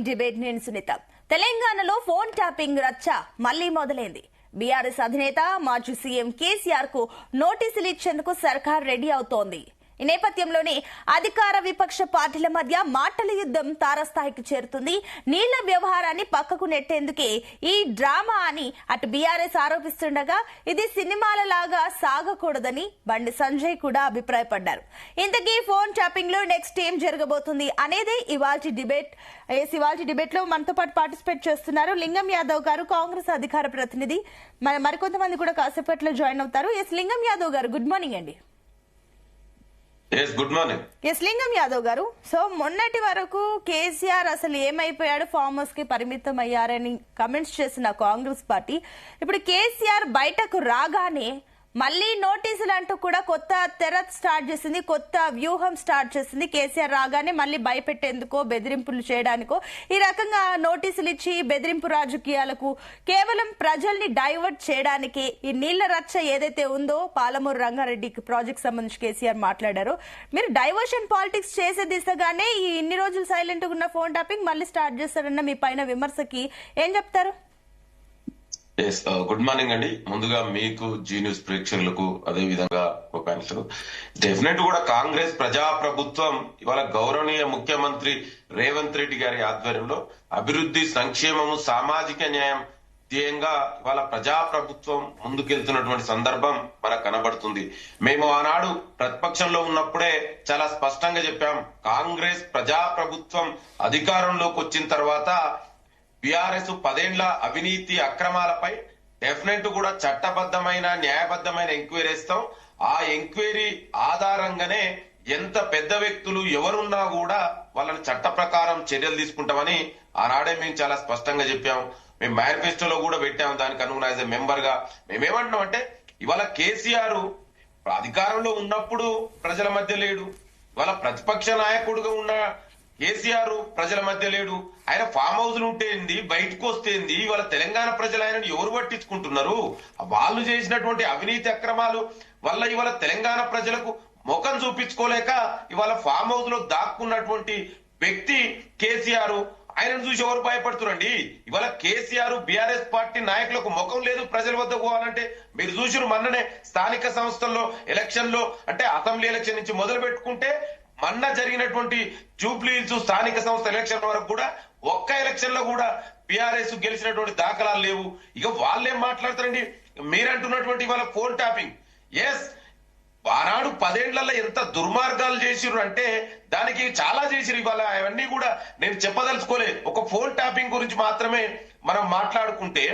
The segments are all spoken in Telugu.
డిబేట్ నేను సునీత. తెలంగాణలో ఫోన్ ట్యాపింగ్ రచ్చ మళ్లీ మొదలైంది. బీఆర్ఎస్ అధినేత మాజీ సీఎం కేసీఆర్ కు నోటీసులు ఇచ్చేందుకు సర్కార్ రెడీ అవుతోంది. ఈ నేపథ్యంలోనే అధికార విపక్ష పార్టీల మధ్య మాటల యుద్ధం తారస్థాయికి చేరుతుంది. నీళ్ల వ్యవహారాన్ని పక్కకు నెట్టేందుకే ఈ డ్రామా అని అటు బీఆర్ఎస్ ఆరోపిస్తుండగా ఇది సినిమాల లాగా సాగకూడదని బండి సంజయ్ కూడా అభిప్రాయపడ్డారు. ఇంతకీ ఫోన్ ట్యాపింగ్ లో నెక్స్ట్ ఏం జరగబోతుంది అనేది ఇవాల్టి డిబేట్ లో మనతో పాటు పార్టిసిపేట్ చేస్తున్నారు లింగం యాదవ్ గారు, కాంగ్రెస్ అధికార ప్రతినిధి. మరికొంతమంది కూడా కాసేపట్లో జాయిన్ అవుతారు. లింగం యాదవ్ గారు, గుడ్ మార్నింగ్ అండి. Good morning. లింగం యాదవ్ గారు, సో మొన్నటి వరకు కేసీఆర్ అసలు ఏమైపోయాడు, ఫామ్ హౌస్ కి పరిమితం అయ్యారని కమెంట్స్ చేసిన కాంగ్రెస్ పార్టీ ఇప్పుడు కేసీఆర్ బయటకు రాగానే మళ్లీ నోటీసులు అంటూ కూడా కొత్త తెర స్టార్ట్ చేసింది, కొత్త వ్యూహం స్టార్ట్ చేసింది. కేసీఆర్ రాగానే మళ్లీ భయపెట్టేందుకో బెదిరింపులు చేయడానికో ఈ రకంగా నోటీసులు ఇచ్చి బెదిరింపు రాజకీయాలకు కేవలం ప్రజల్ని డైవర్ట్ చేయడానికి ఈ నీళ్ల రచ్చ ఏదైతే ఉందో పాలమూరు రంగారెడ్డి ప్రాజెక్ట్ సంబంధించి కేసీఆర్ మాట్లాడారు. మీరు డైవర్షన్ పాలిటిక్స్ చేసే దిశగానే ఈ ఇన్ని రోజులు సైలెంట్ గా ఉన్న ఫోన్ ట్యాపింగ్ మళ్లీ స్టార్ట్ చేస్తారన్న మీ పైన విమర్శకి ఏం చెప్తారు? గుడ్ మార్నింగ్ అండి. ముందుగా మీకు జీ న్యూస్ ప్రేక్షకులకు అదే విధంగా ఒక ఆన్సర్. డెఫినెట్ కూడా కాంగ్రెస్ ప్రజాప్రభుత్వం ఇవాళ గౌరవనీయ ముఖ్యమంత్రి రేవంత్ రెడ్డి గారి ఆధ్వర్యంలో అభివృద్ధి, సంక్షేమము, సామాజిక న్యాయం ధ్యేయంగా ఇవాళ ప్రజాప్రభుత్వం ముందుకెళ్తున్నటువంటి సందర్భం మనకు కనబడుతుంది. మేము ఆనాడు ప్రతిపక్షంలో ఉన్నప్పుడే చాలా స్పష్టంగా చెప్పాం, కాంగ్రెస్ ప్రజాప్రభుత్వం అధికారంలోకి వచ్చిన తర్వాత బీఆర్ఎస్ 10 ఏళ్ల అవినీతి అక్రమాలపై డెఫినెట్ కూడా చట్టబద్ధమైన న్యాయబద్ధమైన ఎంక్వైరీ ఇస్తాం. ఆ ఎంక్వైరీ ఆధారంగానే ఎంత పెద్ద వ్యక్తులు ఎవరున్నా కూడా వాళ్ళని చట్ట ప్రకారం చర్యలు తీసుకుంటామని ఆనాడే మేము చాలా స్పష్టంగా చెప్పాం. మేము మేనిఫెస్టోలో కూడా పెట్టాము. దానికి అనుగుణ యాజ్ ఎ మెంబర్ గా మేమేమంటున్నాం అంటే, ఇవాళ కేసీఆర్ అధికారంలో ఉన్నప్పుడు ప్రజల మధ్య లేడు, ఇవాళ ప్రతిపక్ష నాయకుడుగా ఉన్న కేసీఆర్ ప్రజల మధ్య లేడు. ఆయన ఫామ్ హౌస్లు ఉంటేంది, బయటకు వస్తేంది, ఇవాళ తెలంగాణ ప్రజలు ఆయనను ఎవరు పట్టించుకుంటున్నారు? వాళ్ళు చేసినటువంటి అవినీతి అక్రమాలు వల్ల ఇవాళ తెలంగాణ ప్రజలకు ముఖం చూపించుకోలేక ఇవాళ ఫామ్ హౌస్ లో దాక్కున్నటువంటి వ్యక్తి కేసీఆర్. ఆయనను చూసి ఎవరు భయపడుతున్నారండి? ఇవాళ కేసీఆర్ బీఆర్ఎస్ పార్టీ నాయకులకు ముఖం లేదు ప్రజల వద్ద పోవాలంటే. మీరు చూసిరు మొన్ననే స్థానిక సంస్థల్లో ఎలక్షన్ లో, అంటే అసెంబ్లీ ఎలక్షన్ నుంచి మొదలు పెట్టుకుంటే మొన్న జరిగినటువంటి జూబ్లీహిల్స్ స్థానిక సంస్థ ఎలక్షన్ వరకు కూడా ఒక్క ఎలక్షన్ లో కూడా బీఆర్ఎస్ గెలిచినటువంటి దాఖలాలు లేవు. ఇక వాళ్ళేం మాట్లాడతారండి? మీరంటున్నటువంటి వాళ్ళ ఫోన్ ట్యాపింగ్. ఎస్, ఆనాడు 10 ఏళ్లలో ఎంత దుర్మార్గాలు చేసిర్రు అంటే దానికి చాలా చేసిరు. ఇవాళ అవన్నీ కూడా నేను చెప్పదలుచుకోలేదు. ఒక ఫోన్ ట్యాపింగ్ గురించి మాత్రమే మనం మాట్లాడుకుంటే,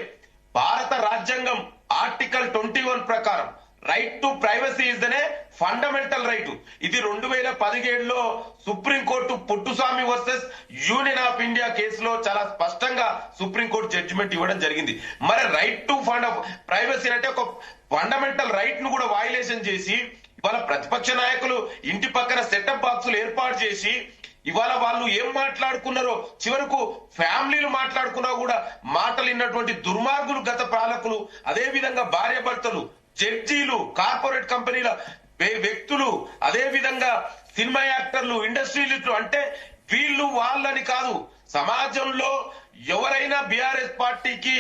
భారత రాజ్యాంగం ఆర్టికల్ 21 ప్రకారం రైట్ టు ప్రైవసీ ఇస్ దనే ఫండమెంటల్ రైట్. ఇది 2017లో సుప్రీంకోర్టు Puttaswamy versus union of India కేసులో చాలా స్పష్టంగా సుప్రీంకోర్టు జడ్జిమెంట్ ఇవ్వడం జరిగింది. మరి రైట్ టు ప్రైవసీ అంటే ఒక ఫండమెంటల్ రైట్ ను కూడా వయలేషన్ చేసి ఇవాళ ప్రతిపక్ష నాయకులు ఇంటి పక్కన సెటప్ బాక్సులు ఏర్పాటు చేసి ఇవాళ వాళ్ళు ఏం మాట్లాడుకున్నారో చివరకు ఫ్యామిలీలు మాట్లాడుకున్నా కూడా మాటలు విన్నటువంటి దుర్మార్గులు గత పాలకులు, అదే విధంగా భార్య భర్తలు, జడ్జీలు, కార్పొరేట్ కంపెనీల వ్యక్తులు, అదే విధంగా సినిమా యాక్టర్లు, ఇండస్ట్రియలిస్టులు, అంటే వీళ్ళు వాళ్ళని కాదు, సమాజంలో ఎవరైనా బీఆర్ఎస్ పార్టీకి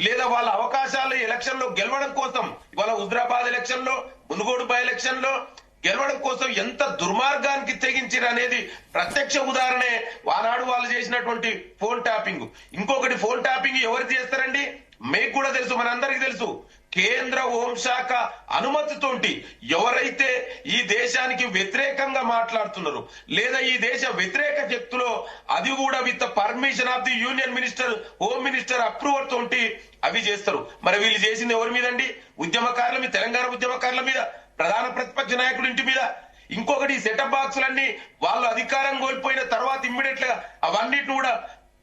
లేదా వాళ్ళ అవకాశాలు ఎలక్షన్ లో గెలవడం కోసం, ఇవాళ హుజరాబాద్ ఎలక్షన్ లో, మునుగోడు బై ఎలక్షన్ లో గెలవడం కోసం ఎంత దుర్మార్గానికి తెగించారు అనేది ప్రత్యక్ష ఉదాహరణే ఆనాడు వాళ్ళు చేసినటువంటి ఫోన్ ట్యాపింగ్. ఇంకొకటి, ఫోన్ ట్యాపింగ్ ఎవరు చేస్తారండి? మీకు కూడా తెలుసు, మనందరికీ తెలుసు. కేంద్ర హోంశాఖ అనుమతితోటి ఎవరైతే ఈ దేశానికి వ్యతిరేకంగా మాట్లాడుతున్నారో లేదా ఈ దేశ వ్యతిరేక శక్తులో, అది కూడా with permission of the union minister, home minister approval తోటి అవి చేస్తారు. మరి వీళ్ళు చేసింది ఎవరి మీద అండి? ఉద్యమకారుల మీద, తెలంగాణ ఉద్యమకారుల మీద, ప్రధాన ప్రతిపక్ష నాయకుల ఇంటి మీద. ఇంకొకటి, సెటప్ బాక్సులన్నీ వాళ్ళు అధికారం కోల్పోయిన తర్వాత ఇమ్మీడియట్ గా అవన్నిటిని కూడా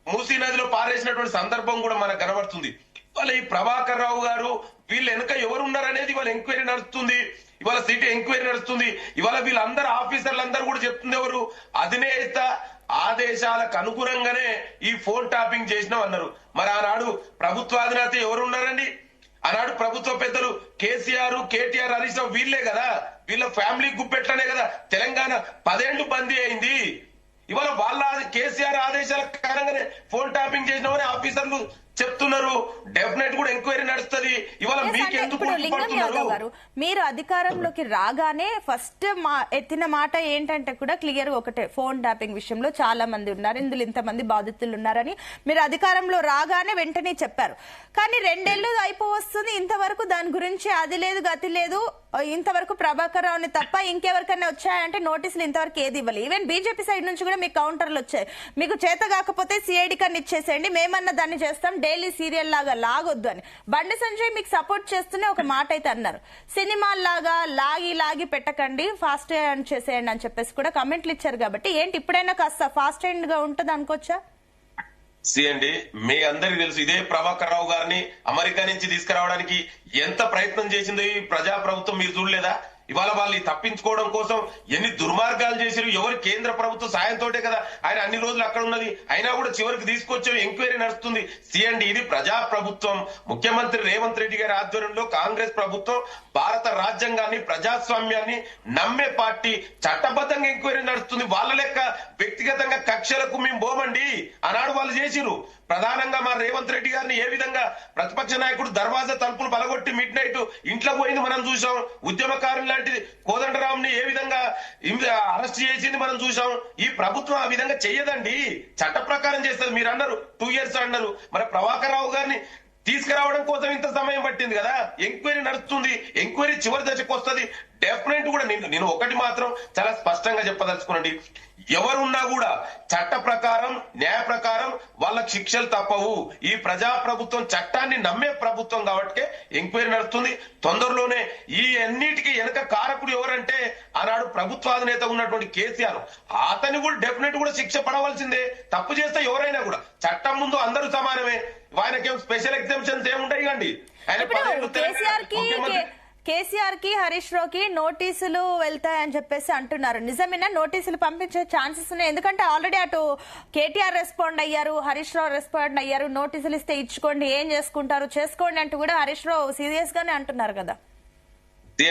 మూసీ నదిలో పారేసినటువంటి సందర్భం కూడా మనకు కనబడుతుంది. ఇవాళ ఈ ప్రభాకర్ రావు గారు వీళ్ళు వెనుక ఎవరున్నారనేది ఇవాళ ఎంక్వైరీ నడుస్తుంది, ఇవాళ సిటీ ఎంక్వైరీ నడుస్తుంది. ఇవాళ వీళ్ళందరూ ఆఫీసర్లందరూ కూడా చెప్తుంది ఎవరు? అధినేత ఆదేశాలకు అనుగుణంగానే ఈ ఫోన్ ట్యాపింగ్ చేసినాం అన్నారు. మరి ఆనాడు ప్రభుత్వాధినేత ఎవరున్నారండి? ఆనాడు ప్రభుత్వ పెద్దలు కేసీఆర్, కేటీఆర్, హరీష్ రావు వీళ్లే కదా. వీళ్ళ ఫ్యామిలీ గుప్పెట్లనే కదా తెలంగాణ 10 ఏళ్లు బందీ అయింది. ఇవాళ వాళ్ళ కేసీఆర్ ఆదేశాల కారణంగానే ఫోన్ ట్యాపింగ్ చేసినామని ఆఫీసర్లు చెప్తున్నారు. డెఫినెట్ కూడా ఎంక్వైరీ నడుస్తుంది. ఇవాళ మీకు ఎందుకు లింగం యాదవ్ గారు, మీరు అధికారంలోకి రాగానే ఫస్ట్ ఎత్తిన మాట ఏంటంటే కూడా క్లియర్ ఒకటే, ఫోన్ ట్యాపింగ్ విషయంలో చాలా మంది ఉన్నారు, ఇందులో ఇంతమంది బాధితులు ఉన్నారని మీరు అధికారంలో రాగానే వెంటనే చెప్పారు. కానీ 2 ఏళ్లు అయిపోవస్తుంది, ఇంతవరకు దాని గురించి అది లేదు గతి లేదు. ఇంతవరకు ప్రభాకర్ రావుని తప్ప ఇంకెవరికైనా వచ్చాయంటే నోటీసులు ఇంతవరకు ఏది ఇవ్వాలి. ఈవెన్ బీజేపీ సైడ్ నుంచి కూడా మీకు కౌంటర్లు వచ్చాయి. మీకు చేత కాకపోతే సిఐడి కన్నా ఇచ్చేసేయండి, మేమన్నా దాన్ని చేస్తాం, డైలీ సీరియల్ లాగా లాగొద్దు అని. బండి సంజయ్ మీకు సపోర్ట్ చేస్తూనే ఒక మాట అయితే అన్నారు, సినిమాల్లాగా లాగి పెట్టకండి, ఫాస్ట్ హ్యాండ్ చేసేయండి అని చెప్పేసి కూడా కమెంట్లు ఇచ్చారు. కాబట్టి ఏంటి ఇప్పుడైనా కాస్త ఫాస్ట్ హ్యాండ్ గా ఉంటుంది అనుకోవచ్చా? అండి, మీ అందరికి తెలుసు ఇదే ప్రభాకర్ రావు గారిని అమెరికా నుంచి తీసుకురావడానికి ఎంత ప్రయత్నం చేసిందో ఈ ప్రజాప్రభుత్వం మీరు చూడలేదా? ఇవాళ వాళ్ళు తప్పించుకోవడం కోసం ఎన్ని దుర్మార్గాలు చేశారు. ఎవరు కేంద్ర ప్రభుత్వ సాయంతోటే కదా ఆయన అన్ని రోజులు అక్కడ ఉన్నది. అయినా కూడా చివరికి తీసుకొచ్చారు, ఎంక్వైరీ నడుస్తుంది. ఇది ప్రజా ప్రభుత్వం. ముఖ్యమంత్రి రేవంత్ రెడ్డి గారి ఆధ్వర్యంలో కాంగ్రెస్ ప్రభుత్వం భారత రాజ్యాంగాన్ని ప్రజాస్వామ్యాన్ని నమ్మే పార్టీ. చట్టబద్ధంగా ఎంక్వైరీ నడుస్తుంది. వాళ్ళ లెక్క వ్యక్తిగతంగా కక్షలకు మేము పోమండి. ఆనాడు వాళ్ళు చేసిరు. ప్రధానంగా మా రేవంత్ రెడ్డి గారిని ఏ విధంగా ప్రతిపక్ష నాయకుడు దర్వాజా తలుపులు పలగొట్టి మిడ్ నైట్ ఇంట్లో పోయింది మనం చూసాం. ఉద్యమకారులు లాంటిది కోదండరాంని ఏ విధంగా అరెస్ట్ చేసింది మనం చూసాం. ఈ ప్రభుత్వం ఆ విధంగా చెయ్యదండి, చట్ట ప్రకారం చేస్తుంది. మీరు అన్నారు 2 years అన్నారు. మరి ప్రభాకర్ రావు గారిని తీసుకురావడం కోసం ఇంత సమయం పట్టింది కదా. ఎంక్వైరీ నడుస్తుంది, ఎంక్వైరీ చివరి దశకు వస్తుంది. డెఫినెట్ కూడా నేను ఒకటి మాత్రం చాలా స్పష్టంగా చెప్పదలుచుకున్నాండి, ఎవరున్నా కూడా చట్ట ప్రకారం న్యాయ ప్రకారం వాళ్ళకి శిక్షలు తప్పవు. ఈ ప్రజా ప్రభుత్వం చట్టాన్ని నమ్మే ప్రభుత్వం కాబట్టి ఎంక్వైరీ నడుస్తుంది. తొందరలోనే ఈ అన్నిటికీ వెనక కారకుడు ఎవరంటే ఆనాడు ప్రభుత్వాధినేత ఉన్నటువంటి కేసీఆర్. అతని కూడా డెఫినెట్ కూడా శిక్ష పడవలసిందే. తప్పు చేస్తే ఎవరైనా కూడా చట్టం ముందు అందరూ సమానమే. ఆయనకేం స్పెషల్ ఎగ్జామ్షన్స్ ఏముంటాయి కండి. ఆయన కేసీఆర్ కి హరీష్ రావు కి నోటీసులు వెళ్తాయని చెప్పేసి అంటున్నారు. నిజమేనా? నోటీసులు పంపించే ఛాన్సెస్ ఉన్నాయి? ఎందుకంటే ఆల్రెడీ అటు కేటీఆర్ రెస్పాండ్ అయ్యారు, హరీష్ రావు రెస్పాండ్ అయ్యారు. నోటీసులు ఇస్తే ఇచ్చుకోండి, ఏం చేసుకుంటారు చేసుకోండి అంటూ కూడా హరీష్ రావు సీరియస్ గానే అంటున్నారు కదా.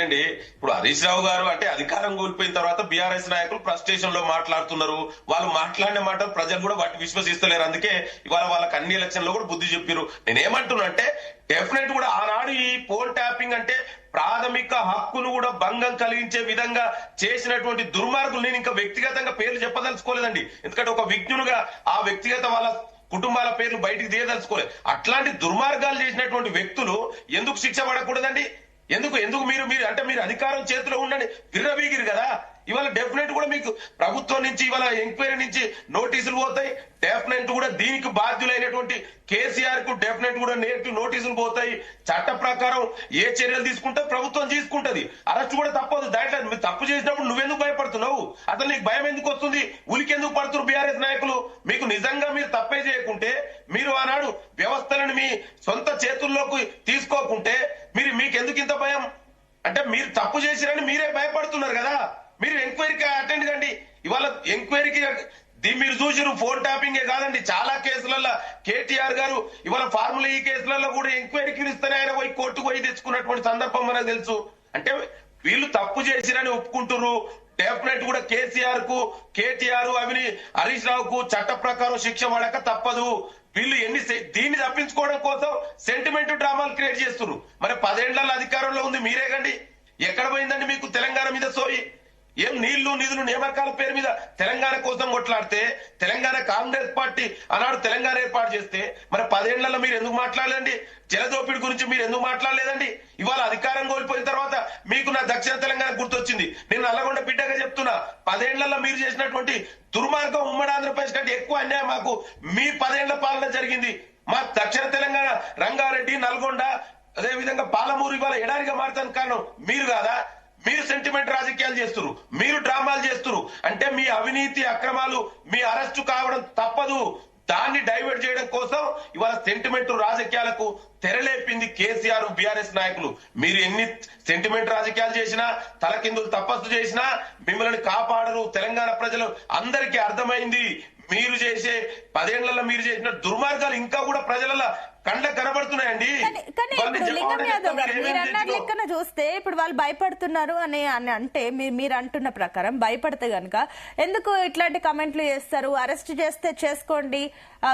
అండి, ఇప్పుడు హరీష్ రావు గారు అంటే అధికారం కోల్పోయిన తర్వాత బీఆర్ఎస్ నాయకులు ఫ్రస్ట్రేషన్ లో మాట్లాడుతున్నారు. వాళ్ళు మాట్లాడిన మాట ప్రజలు కూడా వాటి విశ్వసిస్తలేరు. అందుకే ఇవాళ వాళ్ళకి అన్ని ఎలక్షన్ లో కూడా బుద్ధి చెప్పారు. నేనేమంటున్నా అంటే డెఫినెట్ కూడా ఆనాడు ఈ పోల్ ట్యాపింగ్ అంటే ప్రాథమిక హక్కును కూడా భంగం కలిగించే విధంగా చేసినటువంటి దుర్మార్గులు నేను ఇంకా వ్యక్తిగతంగా పేర్లు చెప్పదలుచుకోలేదండి. ఎందుకంటే ఒక విజ్ఞునుగా ఆ వ్యక్తిగత వాళ్ళ కుటుంబాల పేర్లు బయటికి తీయదలుచుకోలేదు. అట్లాంటి దుర్మార్గాలు చేసినటువంటి వ్యక్తులు ఎందుకు శిక్ష పడకూడదండి? ఎందుకు మీరు అంటే మీరు అధికారం చేతిలో ఉండండి, విర్రవీగిరు కదా. ఇవాళ డెఫినెట్ కూడా మీకు ప్రభుత్వం నుంచి ఇవాళ ఎంక్వైరీ నుంచి నోటీసులు పోతాయి. డెఫినెట్ కూడా దీనికి బాధ్యులైనటువంటి కేసీఆర్ కు డెఫినెట్ కూడా నోటీసులు పోతాయి. చట్ట ప్రకారం ఏ చర్యలు తీసుకుంటే ప్రభుత్వం తీసుకుంటది. అరెస్ట్ కూడా తప్పదు. దాంట్లో మీరు తప్పు చేసినప్పుడు నువ్వెందుకు భయపడుతున్నావు? అసలు నీకు భయం ఎందుకు వస్తుంది? ఉలికెందుకు పడుతున్నారు బీఆర్ఎస్ నాయకులు? మీకు నిజంగా మీరు తప్పే చేయకుంటే, మీరు ఆనాడు వ్యవస్థలను మీ సొంత చేతుల్లోకి తీసుకోకుంటే మీకెందుకు ఇంత భయం? అంటే మీరు తప్పు చేసిరని మీరే భయపడుతున్నారు కదా. మీరు ఎంక్వైరీకి అటెండ్ కండి. ఇవాళ ఎంక్వైరీకి మీరు చూసిరు. ఫోన్ ట్యాపింగే కాదండి, చాలా కేసులలో కేటీఆర్ గారు ఇవాళ ఫార్ములా ఈ కేసులలో కూడా ఎంక్వైరీకి ఇస్తేనే ఆయన పోయి కోర్టుకు పోయి తెచ్చుకున్నటువంటి సందర్భం మనకు తెలుసు. అంటే వీళ్ళు తప్పు చేసిరని ఒప్పుకుంటున్నారు. డెఫినెట్ కూడా కేటీఆర్ హరీష్ రావుకు చట్ట ప్రకారం శిక్ష పడక తప్పదు. వీళ్ళు దీన్ని తప్పించుకోవడం కోసం సెంటిమెంట్ డ్రామాలు క్రియేట్ చేస్తున్నారు. మరి 10 ఏళ్ల అధికారంలో ఉంది మీరే కండి. ఎక్కడ పోయిందండి మీకు తెలంగాణ మీద సోయి? ఏం నీళ్లు నిధులు నియామకాల పేరు మీద తెలంగాణ కోసం కొట్లాడితే, తెలంగాణ కాంగ్రెస్ పార్టీ ఆనాడు తెలంగాణ ఏర్పాటు చేస్తే మరి 10 ఏళ్లలో మీరు ఎందుకు మాట్లాడలేదండి? జలదోపిడి గురించి మీరు ఎందుకు మాట్లాడలేదండి? ఇవాళ అధికారం కోల్పోయిన తర్వాత మీకు నా దక్షిణ తెలంగాణ గుర్తొచ్చింది. నేను నల్లగొండ బిడ్డగా చెప్తున్నా, 10 ఏళ్లలో మీరు చేసినటువంటి దుర్మార్గం ఉమ్మడి ఆంధ్రప్రదేశ్ కంటే ఎక్కువ అన్యాయం మాకు మీ 10 ఏళ్ల పాలన జరిగింది. మా దక్షిణ తెలంగాణ రంగారెడ్డి, నల్గొండ, అదే విధంగా పాలమూరు ఇవాళ ఎడారిగా మారుతాను కారణం మీరు కాదా? మీరు సెంటిమెంట్ రాజకీయాలు చేస్తున్నారు, మీరు డ్రామాలు చేస్తున్నారు. అంటే మీ అవినీతి అక్రమాలు మీ అరెస్టు కావడం తప్పదు. దాన్ని డైవర్ట్ చేయడం కోసం ఇవాళ సెంటిమెంట్ రాజకీయాలకు తెరలేపింది కేసీఆర్ బీఆర్ఎస్ నాయకులు. మీరు ఎన్ని సెంటిమెంట్ రాజకీయాలు చేసినా, తలకిందులు తపస్సు చేసినా మిమ్మల్ని కాపాడరు. తెలంగాణ ప్రజలు అందరికీ అర్థమైంది మీరు చేసే 10 ఏళ్లలో మీరు చేసిన దుర్మార్గాలు ఇంకా కూడా ప్రజలలో కండ్ల కనబడుతున్నాయండి. కానీ ఇప్పుడు లింగం యాదవ్ గారు మీరు అన్న లెక్కన చూస్తే ఇప్పుడు వాళ్ళు భయపడుతున్నారు అని అంటే మీరు అంటున్న ప్రకారం భయపడితే గనక ఎందుకు ఇట్లాంటి కమెంట్లు చేస్తారు? అరెస్ట్ చేస్తే చేసుకోండి,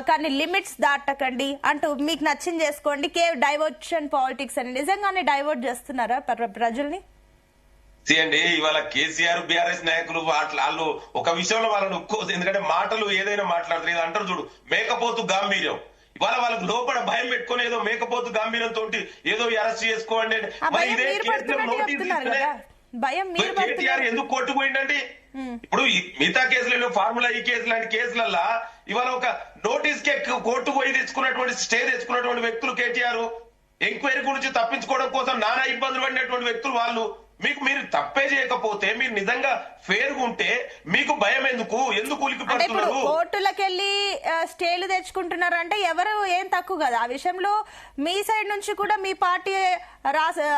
కానీ లిమిట్స్ దాటకండి అంటూ మీకు నచ్చింది చేసుకోండి, డైవర్షన్ పాలిటిక్స్ అని నిజంగానే డైవర్ట్ చేస్తున్నారా ప్రజల్ని? అండి ఇవాళ కేసీఆర్ బీఆర్ఎస్ నాయకులు వాళ్ళు ఒక విషయంలో వాళ్ళని ఒప్పుకోవచ్చు. ఎందుకంటే మాటలు ఏదైనా మాట్లాడతారు. ఇది అంటారు చూడు, మేకపోతు గాంభీర్యం. ఇవాళ వాళ్ళకి లోపల భయం పెట్టుకుని ఏదో మేకపోతు గాంభీర్యంతో ఏదో అరెస్ట్ చేసుకోండి. మరి ఇదే కేటీఆర్ ఎందుకు కొట్టుకుపోయిందండి? ఇప్పుడు మిగతా కేసులలో ఫార్ములా ఈ కేసు లాంటి కేసులల్లా ఇవాళ ఒక నోటీస్ కే కోర్టుకు పోయి తెచ్చుకున్నటువంటి స్టే తెచ్చుకున్నటువంటి వ్యక్తులు కేటీఆర్, ఎంక్వైరీ గురించి తప్పించుకోవడం కోసం నానా ఇబ్బందులు పడినటువంటి వ్యక్తులు వాళ్ళు. మీరు తప్పే చేయకపోతే మీరు నిజంగా ఫేర్ ఉంటే మీకు భయం ఎందుకు ఉలికి పడుతున్నారు? కోర్టులకెళ్ళి స్టేలు తెచ్చుకుంటున్నారు అంటే ఎవరు ఏం తక్కువ కదా. ఆ విషయంలో మీ సైడ్ నుంచి కూడా మీ పార్టీ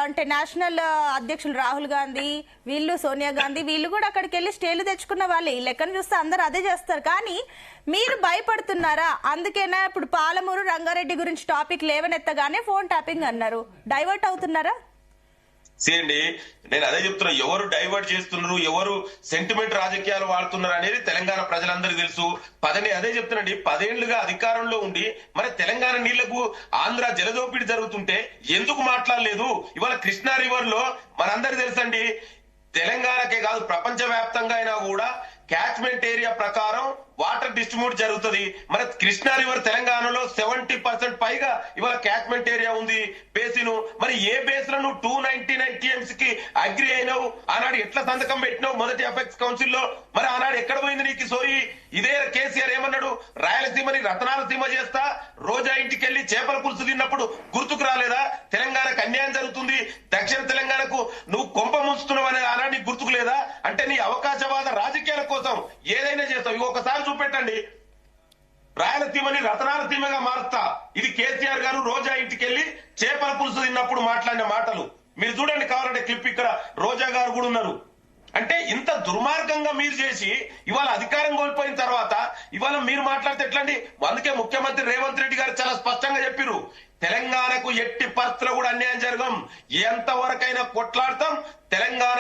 అంటే నేషనల్ అధ్యక్షులు రాహుల్ గాంధీ వీళ్ళు, సోనియా గాంధీ వీళ్ళు కూడా అక్కడికి వెళ్ళి స్టేలు తెచ్చుకున్న వాళ్ళే. ఈ లెక్కను చూస్తే అందరు అదే చేస్తారు. కానీ మీరు భయపడుతున్నారా? అందుకేనా ఇప్పుడు పాలమూరు రంగారెడ్డి గురించి టాపిక్ లేవనెత్తగానే ఫోన్ ట్యాపింగ్ అన్నారు. డైవర్ట్ అవుతున్నారా? అండి నేను అదే చెప్తున్నా, ఎవరు డైవర్ట్ చేస్తున్నారు, ఎవరు సెంటిమెంట్ రాజకీయాలు వాడుతున్నారు అనేది తెలంగాణ ప్రజలందరికీ తెలుసు. అదే చెప్తున్నాండి, 10 ఏళ్లుగా అధికారంలో ఉండి మరి తెలంగాణ నీళ్లకు ఆంధ్ర జలదోపిడి జరుగుతుంటే ఎందుకు మాట్లాడలేదు? ఇవాళ కృష్ణా రివర్ లో మనందరికీ తెలుసండి, తెలంగాణకే కాదు ప్రపంచ వ్యాప్తంగా అయినా కూడా క్యాచ్మెంట్ ఏరియా ప్రకారం వాటర్ డిస్ట్రిబ్యూట్ జరుగుతుంది. మరి కృష్ణా రివర్ తెలంగాణలో 70% పైగా ఇవాళ క్యాచ్మెంట్ ఏరియా ఉంది, బేసిన్. మరి ఏ బేస్ లో నువ్వు 299 టీఎంసీ కి అగ్రి అయినావు? ఆనాడు ఎట్లా సంతకం పెట్టినావు మొదటి అపెక్స్ కౌన్సిల్ లో? మరి ఆనాడు ఎక్కడ పోయింది నీకు సోయి? ఇదే కేసీఆర్ ఏమన్నాడు, రాయలసీమని రతనాలసీమ చేస్తా, రోజా ఇంటికి వెళ్లి చేపల పులుసు తిన్నప్పుడు గుర్తుకు రాలేదా? తెలంగాణకు అన్యాయం జరుగుతుంది, దక్షిణ తెలంగాణకు నువ్వు కొంప ముంచుతున్నావు అనే ఆనాడు నీకు గుర్తుకు లేదా? అంటే నీ అవకాశవాద రాజకీయాల కోసం ఏదైనా చేస్తావు. ఇవి ఒకసారి చూపెట్టండి, రాయలసీమని రతనాలసీమగా మారుస్తా. ఇది కేసీఆర్ గారు రోజా ఇంటికి వెళ్లి చేపల పులుసు తిన్నప్పుడు మాట్లాడిన మాటలు. మీరు చూడండి కావాలంటే క్లిప్, ఇక్కడ రోజా గారు కూడా ఉన్నారు. అంటే ఇంత దుర్మార్గంగా మీరు చేసి ఇవాళ అధికారం కోల్పోయిన తర్వాత ఇవాళ మీరు మాట్లాడితే ఎట్లండి? అందుకే ముఖ్యమంత్రి రేవంత్ రెడ్డి గారు చాలా స్పష్టంగా చెప్పారు, తెలంగాణకు ఎట్టి పరిస్థితుల్లో కూడా అన్యాయం జరగం, ఎంతవరకైనా కొట్లాడతాం, తెలంగాణ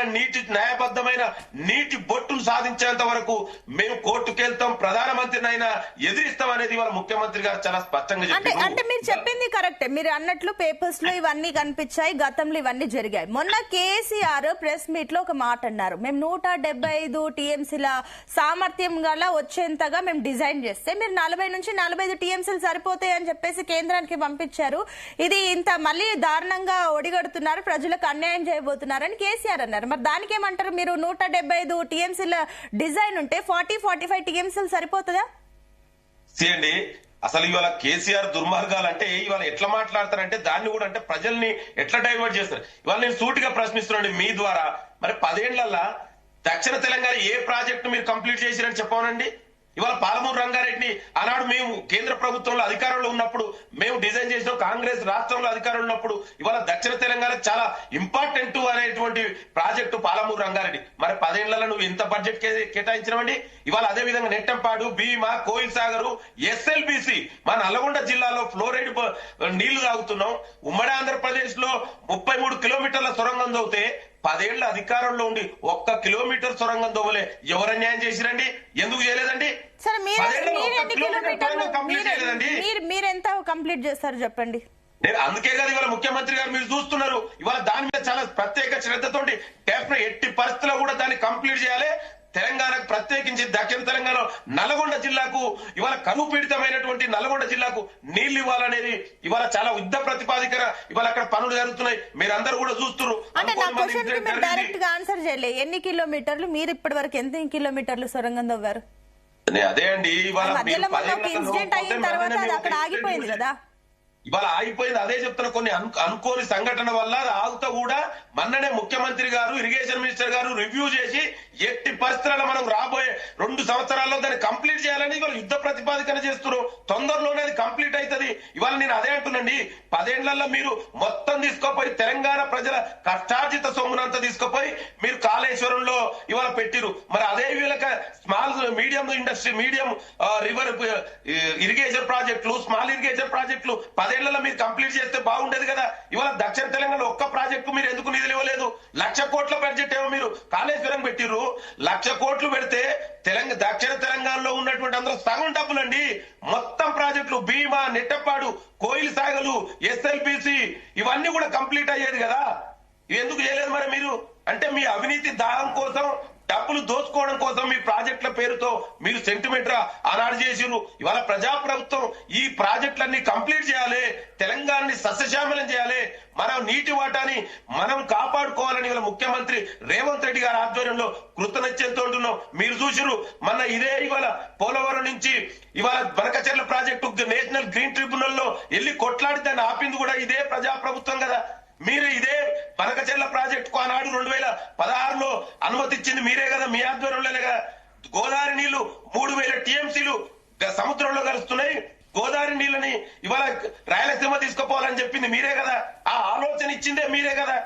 న్యాయబద్ధమైన నీటి బొట్టును సాధించేంత వరకు మేము కోర్టుకెళ్తాం, ప్రధానమంత్రినైనా ఎదిరిస్తాం అనేది వాళ్ళ ముఖ్యమంత్రి గారు చాలా స్పష్టంగా చెప్పారు. అంటే మీరు చెప్పింది కరెక్టే. మీరు అన్నట్లు పేపర్స్ లో ఇవన్నీ కనిపించాయి, గతంలో ఇవన్నీ జరిగాయి. మొన్న కేసీఆర్ ప్రెస్ మీట్ లో ఒక మాట అన్నారు, మేము 175 టీఎంసీల సామర్థ్యం గల వచ్చేంతగా మేము డిజైన్ చేస్తే మీరు 40 నుంచి 45 టీఎంసీలు సరిపోతాయి అని చెప్పేసి కేంద్రానికి పంపించారు. ఇది ఇంత మళ్ళీ దారుణంగా ఒడిగడుతున్నారు, ప్రజలకు అన్యాయం చేయబోతున్నారని కేసీఆర్ అన్నారు. మరి దానికి ఏమంటారు? మీరు 175 టీఎంసీల డిజైన్ ఉంటే 40-45 టీఎంసీలు సరిపోతుందా? అండి అసలు ఇవాళ కేసీఆర్ దుర్మార్గాలు అంటే ఇవాళ ఎట్లా మాట్లాడతారంటే దాన్ని కూడా అంటే ప్రజల్ని ఎట్లా డైవర్ట్ చేస్తారు. ఇవాళ నేను సూటిగా ప్రశ్నిస్తున్నాను మీ ద్వారా, మరి 10 ఏళ్లలో దక్షిణ తెలంగాణ ఏ ప్రాజెక్టు మీరు కంప్లీట్ చేసిరని చెప్పానండి? ఇవాళ పాలమూరు రంగారెడ్డిని ఆనాడు మేము కేంద్ర ప్రభుత్వంలో అధికారంలో ఉన్నప్పుడు మేము డిజైన్ చేసినాం, కాంగ్రెస్ రాష్ట్రంలో అధికారంలో ఉన్నప్పుడు. ఇవాళ దక్షిణ తెలంగాణ చాలా ఇంపార్టెంట్ అనేటువంటి ప్రాజెక్టు పాలమూరు రంగారెడ్డి. మరి 10 ఏళ్లలో నువ్వు ఎంత బడ్జెట్ కేటాయించినవండి? ఇవాళ అదే విధంగా నెట్టంపాడు, భీమా, కోయిల్ సాగరు, ఎస్ఎల్బిసి మా నల్గొండ జిల్లాలో ఫ్లోరైడ్ నీళ్లు తాగుతున్నాం. ఉమ్మడి ఆంధ్రప్రదేశ్ లో 33 కిలోమీటర్ల సొరంగం తవ్వితే 10 ఏళ్ల అధికారంలో ఉండి 1 కిలోమీటర్ సొరంగం తవ్వలే. ఎవరు అన్యాయం చేసిరండి? ఎందుకు చేయలేదండి? మీరు ఎంత కంప్లీట్ చేస్తారు చెప్పండి. నేను అందుకే కదా ఇవాళ ముఖ్యమంత్రి గారు మీరు చూస్తున్నారు, ఇవాళ దాని మీద చాలా ప్రత్యేక శ్రద్ధతోటి ఎట్టి పరిస్థితుల్లో కూడా దాన్ని కంప్లీట్ చేయాలి. తెలంగాణకు ప్రత్యేకించి దక్షిణ తెలంగాణ నల్గొండ జిల్లాకు ఇవాళ కనుపీడితమైనటువంటి నల్గొండ జిల్లాకు నీళ్లు ఇవ్వాలనేది ఇవాళ చాలా యుద్ధ ప్రతిపాదికన ఇవాళ అక్కడ పనులు జరుగుతున్నాయి. మీరందరూ కూడా చూస్తున్నారు. అంటే నా క్వశ్చన్ కి మీరు డైరెక్ట్ గా ఆన్సర్ చేయలేదు. ఎన్ని కిలోమీటర్లు మీరు ఇప్పటి వరకు ఎంత కిలోమీటర్లు సొరంగం తవ్వారు? అదే అండి ఇవాళ ఇన్సిడెంట్ అయిన తర్వాత అది అక్కడ ఆగిపోయింది కదా. ఇవాళ ఆగిపోయింది. అదే చెప్తున్న కొన్ని అనుకోని సంఘటన వల్ల అది ఆగుతా కూడా మొన్ననే ముఖ్యమంత్రి గారు, ఇరిగేషన్ మినిస్టర్ గారు రివ్యూ చేసి ఎట్టి పరిస్థితుల్లో మనం రాబోయే 2 సంవత్సరాల్లో దాన్ని కంప్లీట్ చేయాలని ఇవాళ యుద్ధ ప్రతిపాదికన చేస్తున్నారు. తొందరలోనే అది కంప్లీట్ అవుతుంది. ఇవాళ నేను అదే అంటున్నాండి, 10 ఏళ్లలో మీరు మొత్తం తీసుకోపోయి తెలంగాణ ప్రజల కష్టార్జిత సొమ్మునంతా తీసుకుపోయి మీరు కాళేశ్వరంలో ఇవాళ పెట్టిరు. మరి అదే వీళ్ళకి small medium industry, medium river irrigation ప్రాజెక్టులు, స్మాల్ ఇరిగేషన్ ప్రాజెక్టులు 10 ఏళ్లలో మీరు కంప్లీట్ చేస్తే బాగుండేది కదా. ఇవాళ దక్షిణ తెలంగాణలో ఒక్క ప్రాజెక్టు మీరు ఎందుకు నిధులు ఇవ్వలేదు? 1,00,000 కోట్ల బడ్జెట్ ఏమో మీరు కాళేశ్వరం పెట్టిర్రు. 1,00,000 కోట్లు పెడితే దక్షిణ తెలంగాణలో ఉన్నటువంటి అందరూ సగం డబ్బులండి. మొత్తం ప్రాజెక్టులు భీమా, నెట్టపాడు, కోయిల్ సాగలు, ఎస్ఎల్బిసి ఇవన్నీ కూడా కంప్లీట్ అయ్యేది కదా. ఇవి ఎందుకు చేయలేదు మరి మీరు? అంటే మీ అవినీతి దాహం కోసం, డబ్బులు దోచుకోవడం కోసం మీ ప్రాజెక్టుల పేరుతో మీరు సెంటిమెంట్ ఆనాడు చేసిరు. ఇవాళ ప్రజాప్రభుత్వం ఈ ప్రాజెక్టులన్నీ కంప్లీట్ చేయాలి, తెలంగాణని సస్యశ్యామలం చేయాలి, మనం నీటి వాటాని మనం కాపాడుకోవాలని ఇవాళ ముఖ్యమంత్రి రేవంత్ రెడ్డి గారి ఆధ్వర్యంలో కృతనిశ్చయంతో ఉంటున్నాం. మీరు చూసిరు మొన్న ఇదే ఇవాళ పోలవరం నుంచి ఇవాళ Banakacherla project national green tribunal లో వెళ్లి కొట్లాడి దాన్ని ఆపింది కూడా ఇదే ప్రజాప్రభుత్వం కదా. మీరు ఇదే బనకచెర్ల ప్రాజెక్టుకు ఆనాడు 2016లో అనుమతి ఇచ్చింది మీరే కదా, మీ ఆధ్వర్యంలోనే కదా. గోదావరి నీళ్లు 3000 టీఎంసీలు సముద్రంలో కలుస్తున్నాయి. గోదావరి నీళ్ళని ఇవాళ రాయలసీమ తీసుకుపోవాలని చెప్పింది మీరే కదా. ఆ ఆలోచన ఇచ్చిందే మీరే కదా.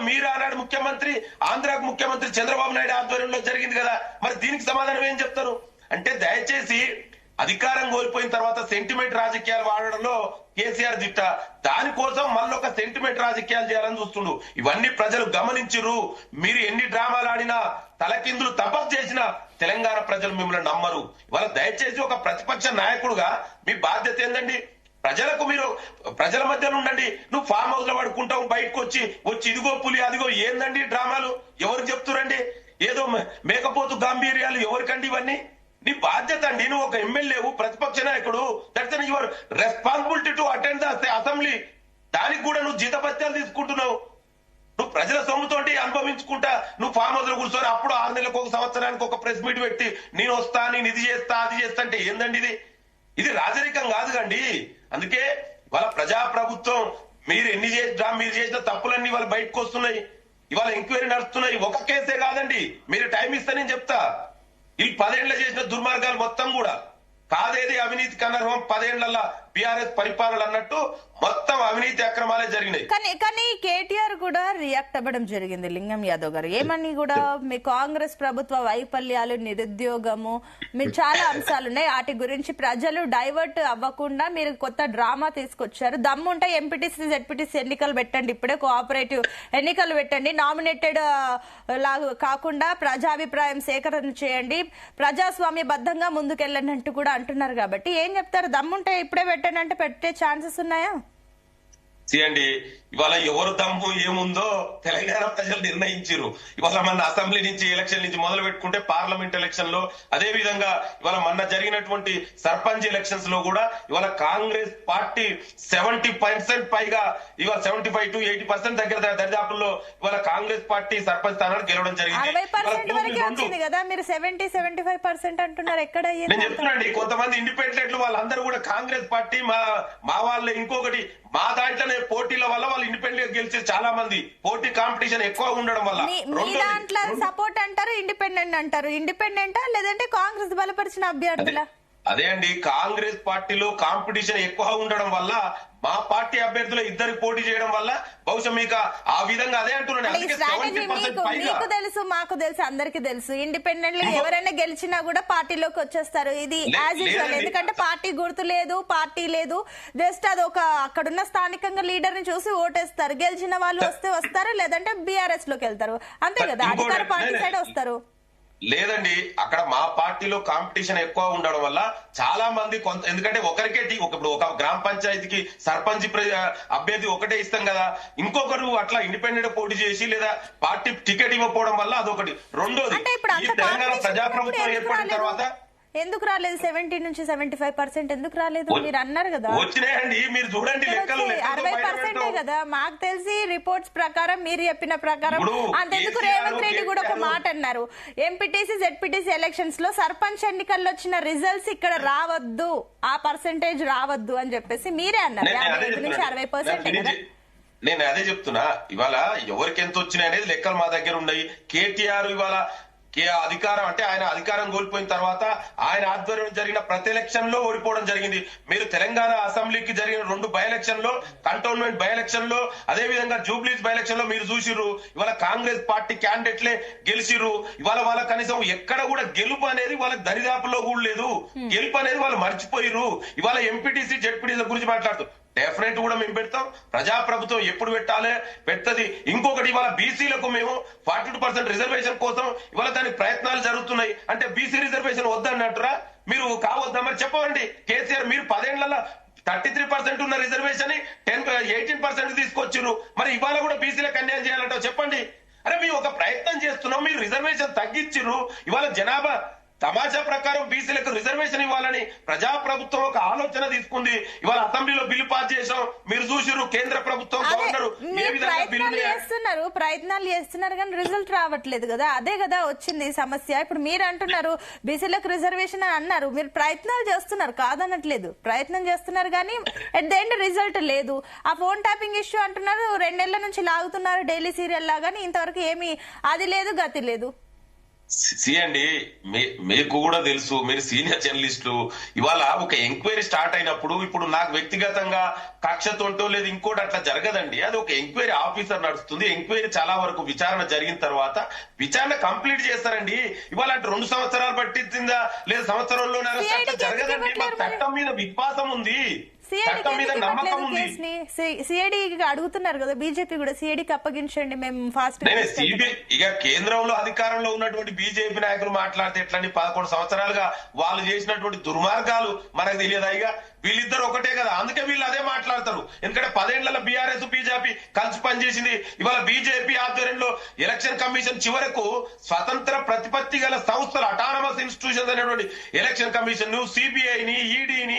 మీరు ఆనాడు ముఖ్యమంత్రి, ఆంధ్రాకు ముఖ్యమంత్రి చంద్రబాబు నాయుడు ఆధ్వర్యంలో జరిగింది కదా. మరి దీనికి సమాధానం ఏం చెప్తారు? అంటే దయచేసి అధికారం కోల్పోయిన తర్వాత సెంటిమెంట్ రాజకీయాలు వాడడంలో కేసీఆర్ దిట్ట. దానికోసం మళ్ళొక సెంటిమెంట్ రాజకీయాలు చేయాలని చూస్తుండు. ఇవన్నీ ప్రజలు గమనించరు. మీరు ఎన్ని డ్రామాలు ఆడినా, తలకిందులు తపస్సు చేసినా తెలంగాణ ప్రజలు మిమ్మల్ని నమ్మరు. ఇవాళ దయచేసి ఒక ప్రతిపక్ష నాయకుడుగా మీ బాధ్యత ఏందండి? ప్రజలకు మీరు ప్రజల మధ్యలో ఉండండి. నువ్వు ఫామ్ హౌస్ లో పడుకుంటావు, బయటకు వచ్చి ఇదిగో పులి అదిగో ఏందండి డ్రామాలు? ఎవరికి చెప్తురండి? ఏదో మేకపోతు గాంభీర్యాలు ఎవరికండి ఇవన్నీ? నీ బాధ్యత అండి. నువ్వు ఒక ఎమ్మెల్యేవు, ప్రతిపక్ష నాయకుడు. That's your responsibility to attend the assembly. దానికి కూడా నువ్వు జీతభత్యాలు తీసుకుంటున్నావు. నువ్వు ప్రజల సొమ్ముతోటి అనుభవించుకుంటా నువ్వు ఫామ్ హౌస్ లో కూర్చొని అప్పుడు 6 నెలలకు ఒక సంవత్సరానికి ఒక ప్రెస్ మీట్ పెట్టి నేను వస్తా, నేను ఇది చేస్తా, అది చేస్తా అంటే ఏందండి ఇది? ఇది రాజరికం కాదు కండి. అందుకే వాళ్ళ ప్రజాప్రభుత్వం మీరు మీరు చేసిన తప్పులన్నీ వాళ్ళ బయటకు వస్తున్నాయి. ఇవాళ ఎంక్వైరీ నడుస్తున్నాయి. ఒక కేసే కాదండి. మీరు టైం ఇస్తే నేను చెప్తా. ఈ 10 ఏళ్ల చేసిన దుర్మార్గాలు మొత్తం కూడా కాదేది అవినీతి కనర్హం 10 ఏళ్ల బీఆర్ఎస్ పరిపాలన అన్నట్టు మొత్తం అవినీతి అక్రమాలే జరిగినాయి. కానీ కేటీఆర్ కూడా రియాక్ట్ అవ్వడం జరిగింది. లింగం యాదవ్ గారు ఏమని కూడా మీ కాంగ్రెస్ ప్రభుత్వ వైఫల్యాలు, నిరుద్యోగము, మీరు చాలా అంశాలు ఉన్నాయి. వాటి గురించి ప్రజలు డైవర్ట్ అవ్వకుండా మీరు కొత్త డ్రామా తీసుకొచ్చారు. దమ్ముంటే ఎంపీటీసీ, జెడ్పీటీసీ ఎన్నికలు పెట్టండి, ఇప్పుడే కోఆపరేటివ్ ఎన్నికలు పెట్టండి, నామినేటెడ్ లాగా కాకుండా ప్రజాభిప్రాయం సేకరణ చేయండి, ప్రజాస్వామ్య బద్దంగా ముందుకెళ్ళండి అంటూ కూడా అంటున్నారు. కాబట్టి ఏం చెప్తారు? దమ్ముంటే ఇప్పుడే పెట్టండి అంటే పెట్టే ఛాన్సెస్ ఉన్నాయా? చేయండి. ఇవాళ ఎవరు దమ్ము ఏముందో తెలంగాణ ప్రజలు నిర్ణయించారు. ఇవాళ మన అసెంబ్లీ నుంచి ఎలక్షన్ నుంచి మొదలు పెట్టుకుంటే పార్లమెంట్ ఎలక్షన్ లో, అదే విధంగా ఇవాళ మొన్న జరిగినటువంటి సర్పంచ్ ఎలక్షన్స్ లో కూడా ఇవాళ కాంగ్రెస్ పార్టీ 70% పైగా, ఇవాళ 75 to 80% దగ్గర దరిదాపుల్లో ఇవాళ కాంగ్రెస్ పార్టీ సర్పంచ్ స్థానాలు గెలవడం జరిగింది. 60% వరకే వచ్చింది కదా, మీరు 70-75% అంటున్నారు. ఎక్కడ నేను చెప్తున్నాండి, కొంతమంది ఇండిపెండెంట్లు వాళ్ళందరూ కూడా కాంగ్రెస్ పార్టీ మా వాళ్ళు ఇంకొకటి మా దాంట్లోనే పోటీల వల్ల వాళ్ళు ఇండిపెండెంట్ గెలిచే చాలా మంది, పోటీ కాంపిటీషన్ ఎక్కువ ఉండడం వల్ల. మీ దాంట్లో సపోర్ట్ అంటారు, ఇండిపెండెంట్ అంటారు. ఇండిపెండెంటా లేదంటే కాంగ్రెస్ బలపరిచిన అభ్యర్థుల? అదే అండి, కాంగ్రెస్ పార్టీలో కాంపిటీషన్ ఎక్కువ ఉండడం వల్ల మా పార్టీ అభ్యర్థులు ఇద్దరు పోటీ చేయడం వల్ల బహుశా మీకు ఆ విధంగా అదే అంటున్నాను. మీకు తెలుసు, మాకు తెలుసు, అందరికి తెలుసు. ఇండిపెండెంట్లీ ఎవరైనా గెలిచినా కూడా పార్టీలోకి వచ్చేస్తారు. ఇది యాజ్ యూజువల్. ఎందుకంటే పార్టీ గుర్తు లేదు, పార్టీ లేదు. జస్ట్ అది ఒక అక్కడున్న స్థానికంగా లీడర్ ని చూసి ఓటేస్తారు. గెలిచిన వాళ్ళు వస్తే వస్తారు, లేదంటే బీఆర్ఎస్ లోకి వెళ్తారు. అంతే కదా, అధికార పార్టీ సైడ్ వస్తారు. లేదండి, అక్కడ మా పార్టీలో కాంపిటీషన్ ఎక్కువ ఉండడం వల్ల చాలా మంది ఎందుకంటే ఒకరికే ఇప్పుడు ఒక గ్రామ పంచాయతీకి సర్పంచ్ అభ్యర్థి ఒకటే ఇస్తాం కదా, ఇంకొకరు అట్లా ఇండిపెండెంట్ పోటీ చేసి లేదా పార్టీ టికెట్ ఇవ్వకపోవడం వల్ల అదొకటి. రెండోది, ఈ తెలంగాణ ప్రజాప్రభుత్వం ఏర్పడిన తర్వాత ఎందుకు రాలేదు? 70 నుంచి 75% ఎందుకు రాలేదు? మీరు అన్నారు కదా వచ్చినాయండి. మీరు చూడండి లెక్కలు 60% కదా. మాకు తెలిసి రిపోర్ట్స్ ప్రకారం, మీరు చెప్పిన ప్రకారం. అంతెందుకు రేవంత్ రెడ్డి కూడా ఒక మాట అన్నారు, ఎంపీటీసీ, జెడ్పీటీసీ ఎలక్షన్స్ లో సర్పంచ్ ఎన్నికల్లో వచ్చిన రిజల్ట్స్ ఇక్కడ రావద్దు, ఆ పర్సెంటేజ్ రావద్దు అని చెప్పేసి మీరే అన్నారు. 55 నుంచి 60% కదా. నేను అదే చెప్తున్నా. ఇవాళ ఎవరికి ఎంత వచ్చినాయి అనేది లెక్కలు మా దగ్గర ఉన్నాయి. కేటీఆర్ ఇవాళ అధికారం అంటే ఆయన అధికారం కోల్పోయిన తర్వాత ఆయన ఆధ్వర్యంలో జరిగిన ప్రతి ఎలక్షన్ లో ఓడిపోవడం జరిగింది. మీరు తెలంగాణ అసెంబ్లీకి జరిగిన 2 బై ఎలక్షన్ లో, కంటోన్మెంట్ బై ఎలక్షన్ లో, అదే విధంగా జూబ్లీస్ బై ఎలక్షన్ లో మీరు చూసిర్రు. ఇవాళ కాంగ్రెస్ పార్టీ క్యాండిడేట్లే గెలిచిర్రు. ఇవాళ వాళ్ళ కనీసం ఎక్కడ కూడా గెలుపు అనేది వాళ్ళ దరిదాపులో కూడా లేదు. గెలుపు అనేది వాళ్ళు మర్చిపోయిర్రు. ఇవాళ ఎంపీటీసీ జెడ్పీటీసీ గురించి మాట్లాడుతూ డెఫినెట్ కూడా మేము పెడతాం. ప్రజాప్రభుత్వం ఎప్పుడు పెట్టాలి పెడుతుంది. ఇంకొకటి ఇవాళ బీసీలకు మేము 42% రిజర్వేషన్ కోసం ఇవాళ దాని ప్రయత్నాలు జరుగుతున్నాయి. అంటే బీసీ రిజర్వేషన్ వద్దన్నట్టురా మీరు కావద్దా మరి చెప్పండి. కేసీఆర్ మీరు 10 ఏళ్లలో 33% ఉన్న రిజర్వేషన్ 18% తీసుకొచ్చిర్రు. మరి ఇవాళ కూడా బీసీలకు అన్యాయం చేయాలంటావు చెప్పండి. అరే మేము ఒక ప్రయత్నం చేస్తున్నాం, మీరు రిజర్వేషన్ తగ్గించిర్రు. ఇవాళ జనాభా తమాషా ప్రకారం బీసీలకు రిజర్వేషన్ ఇవ్వాలని ప్రజాప్రభుత్వం ఒక ఆలోచన తీసుకుంది. ఇవాళ అసెంబ్లీలో బిల్లు పాస్ చేశాం, మీరు చూసిరు. కేంద్ర ప్రభుత్వం గవర్నర్ ఏ విధంగా ప్రయత్నాలు చేస్తున్నారు కానీ రిజల్ట్ రావట్లేదు కదా. అదే కదా వచ్చింది సమస్య. ఇప్పుడు మీరు అంటున్నారు బీసీలకు రిజర్వేషన్ అని అన్నారు, మీరు ప్రయత్నాలు చేస్తున్నారు కాదనట్లేదు, ప్రయత్నం చేస్తున్నారు కానీ ఎట్ ద ఎండ్ రిజల్ట్ లేదు. ఆ ఫోన్ ట్యాపింగ్ ఇష్యూ అంటున్నారు 2 నెలల నుంచి లాగుతున్నారు డైలీ సీరియల్ లాగాని, ఇంతవరకు ఏమి అది లేదు గతి లేదు. అండి మీకు కూడా తెలుసు, మీరు సీనియర్ జర్నలిస్టు. ఇవాళ ఒక ఎంక్వైరీ స్టార్ట్ అయినప్పుడు ఇప్పుడు నాకు వ్యక్తిగతంగా కక్షతోంటో లేదు ఇంకోటి అట్లా జరగదండి. అది ఒక ఎంక్వైరీ ఆఫీసర్ నడుస్తుంది. ఎంక్వైరీ చాలా వరకు విచారణ జరిగిన తర్వాత విచారణ కంప్లీట్ చేస్తారండి. ఇవాళ 2 సంవత్సరాలు పట్టిందా లేదా సంవత్సరంలోనే అట్లా జరగదండి. మాకు చట్టం మీద విశ్వాసం ఉంది, చట్టం మీద నమ్మకం ఉంది. సిఐడి అడుగుతున్నారు కదా బీజేపీ కూడా, సిఐడికి అప్పగించండి మేము ఫాస్ట్. ఇక కేంద్రంలో అధికారంలో ఉన్నటువంటి బీజేపీ నాయకులు మాట్లాడితే ఎట్లండి? 11 సంవత్సరాలుగా వాళ్ళు చేసినటువంటి దుర్మార్గాలు మనకు తెలియదా? ఇక వీళ్ళిద్దరు ఒకటే కదా, అందుకే వీళ్ళు అదే మాట్లాడతారు. ఎందుకంటే 10 ఏళ్లలో బీఆర్ఎస్ బీజేపీ కలిసి పనిచేసింది. ఇవాళ బీజేపీ ఆధ్వర్యంలో ఎలక్షన్ కమిషన్ చివరకు స్వతంత్ర ప్రతిపత్తి గల సంస్థలు, అటానమస్ ఇన్స్టిట్యూషన్స్ అనేటువంటి ఎలక్షన్ కమిషన్ ను, సిబిఐని, ఈడీని,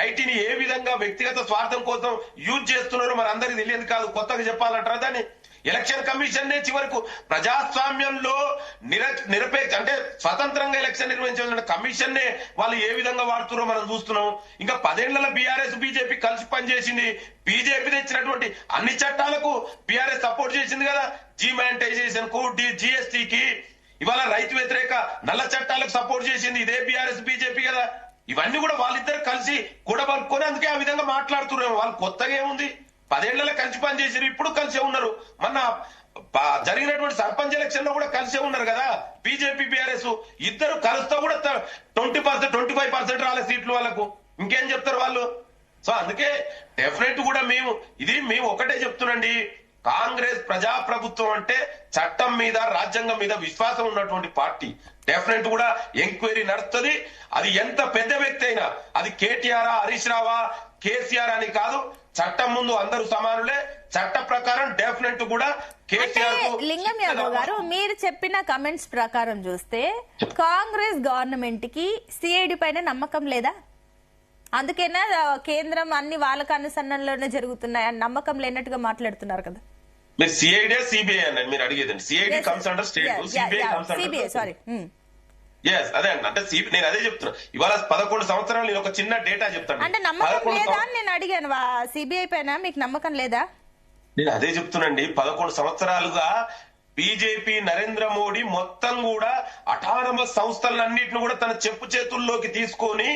ఐటీని ఏ విధంగా వ్యక్తిగత స్వార్థం కోసం యూజ్ చేస్తున్నారో మన అందరికి తెలియదు కాదు. కొత్తగా చెప్పాలంటారా దాన్ని? ఎలక్షన్ కమిషన్ నే చివరకు ప్రజాస్వామ్యంలో నిరపేక్ష అంటే స్వతంత్రంగా ఎలక్షన్ నిర్వహించాలన్న కమిషన్ నే వాళ్ళు ఏ విధంగా వాడుతున్నారో మనం చూస్తున్నాం. ఇంకా 10 ఏళ్లలో బీఆర్ఎస్ బీజేపీ కలిసి పనిచేసింది. బీజేపీ తెచ్చినటువంటి అన్ని చట్టాలకు బీఆర్ఎస్ సపోర్ట్ చేసింది కదా. డిమానిటైజేషన్ కు, జిఎస్టీకి, ఇవాళ రైతు వ్యతిరేక నల్ల చట్టాలకు సపోర్ట్ చేసింది ఇదే బీఆర్ఎస్ బీజేపీ కదా. ఇవన్నీ కూడా వాళ్ళిద్దరు కలిసి కూడబలుకొని అందుకే ఆ విధంగా మాట్లాడుతున్నారు. వాళ్ళు కొత్తగా ఏముంది, 10 ఏళ్లలో కలిసి పనిచేసారు, ఇప్పుడు కలిసే ఉన్నారు. మొన్న జరిగినటువంటి సర్పంచ్ ఎలక్షన్ లో కూడా కలిసే ఉన్నారు కదా. బీజేపీ బీఆర్ఎస్ ఇద్దరు కలుస్తా కూడా 20%, 25% రాలే సీట్లు వాళ్ళకు. ఇంకేం చెప్తారు వాళ్ళు? సో అందుకే డెఫినెట్ కూడా మేము ఒకటే చెప్తున్నాండి, కాంగ్రెస్ ప్రజాప్రభుత్వం అంటే చట్టం మీద, రాజ్యాంగం మీద విశ్వాసం ఉన్నటువంటి పార్టీ. డెఫినెట్ కూడా ఎంక్వైరీ నడుస్తుంది. అది ఎంత పెద్ద వ్యక్తి అయినా, అది కేటీఆర్, హరీష్ రావా, కేసీఆర్ అని కాదు, చట్టం ముందు అందరూ సమానులే. చట్ట ప్రకారం డెఫినెట్ కూడా కేసీఆర్. లింగం యాదవ్ గారు, మీరు చెప్పిన కమెంట్స్ ప్రకారం చూస్తే కాంగ్రెస్ గవర్నమెంట్ కి సిఐడి పైన నమ్మకం లేదా? అందుకేనా కేంద్రం అన్ని వాళ్ళకి అనుసరణలోనే జరుగుతున్నాయని నమ్మకం లేనట్టుగా మాట్లాడుతున్నారు కదా. మీరు సిఐడి సిబిఐ అన్నారు మీరు అడిగేదండి. CID comes under state, CBI comes under sorry. అదే అండి. అంటే నేను అదే చెప్తున్నా. ఇవాళ 11 సంవత్సరాలు నేను ఒక చిన్న డేటా చెప్తాను. అంటే నమ్మకం లేదా అని నేను అడిగాను. సిబిఐ పైన మీకు నమ్మకం లేదా? నేను అదే చెప్తున్నాండి. 11 సంవత్సరాలుగా బీజేపీ నరేంద్ర మోడీ మొత్తం కూడా అటానమస్ సంస్థలన్నింటిని కూడా తన చెప్పు చేతుల్లోకి తీసుకొని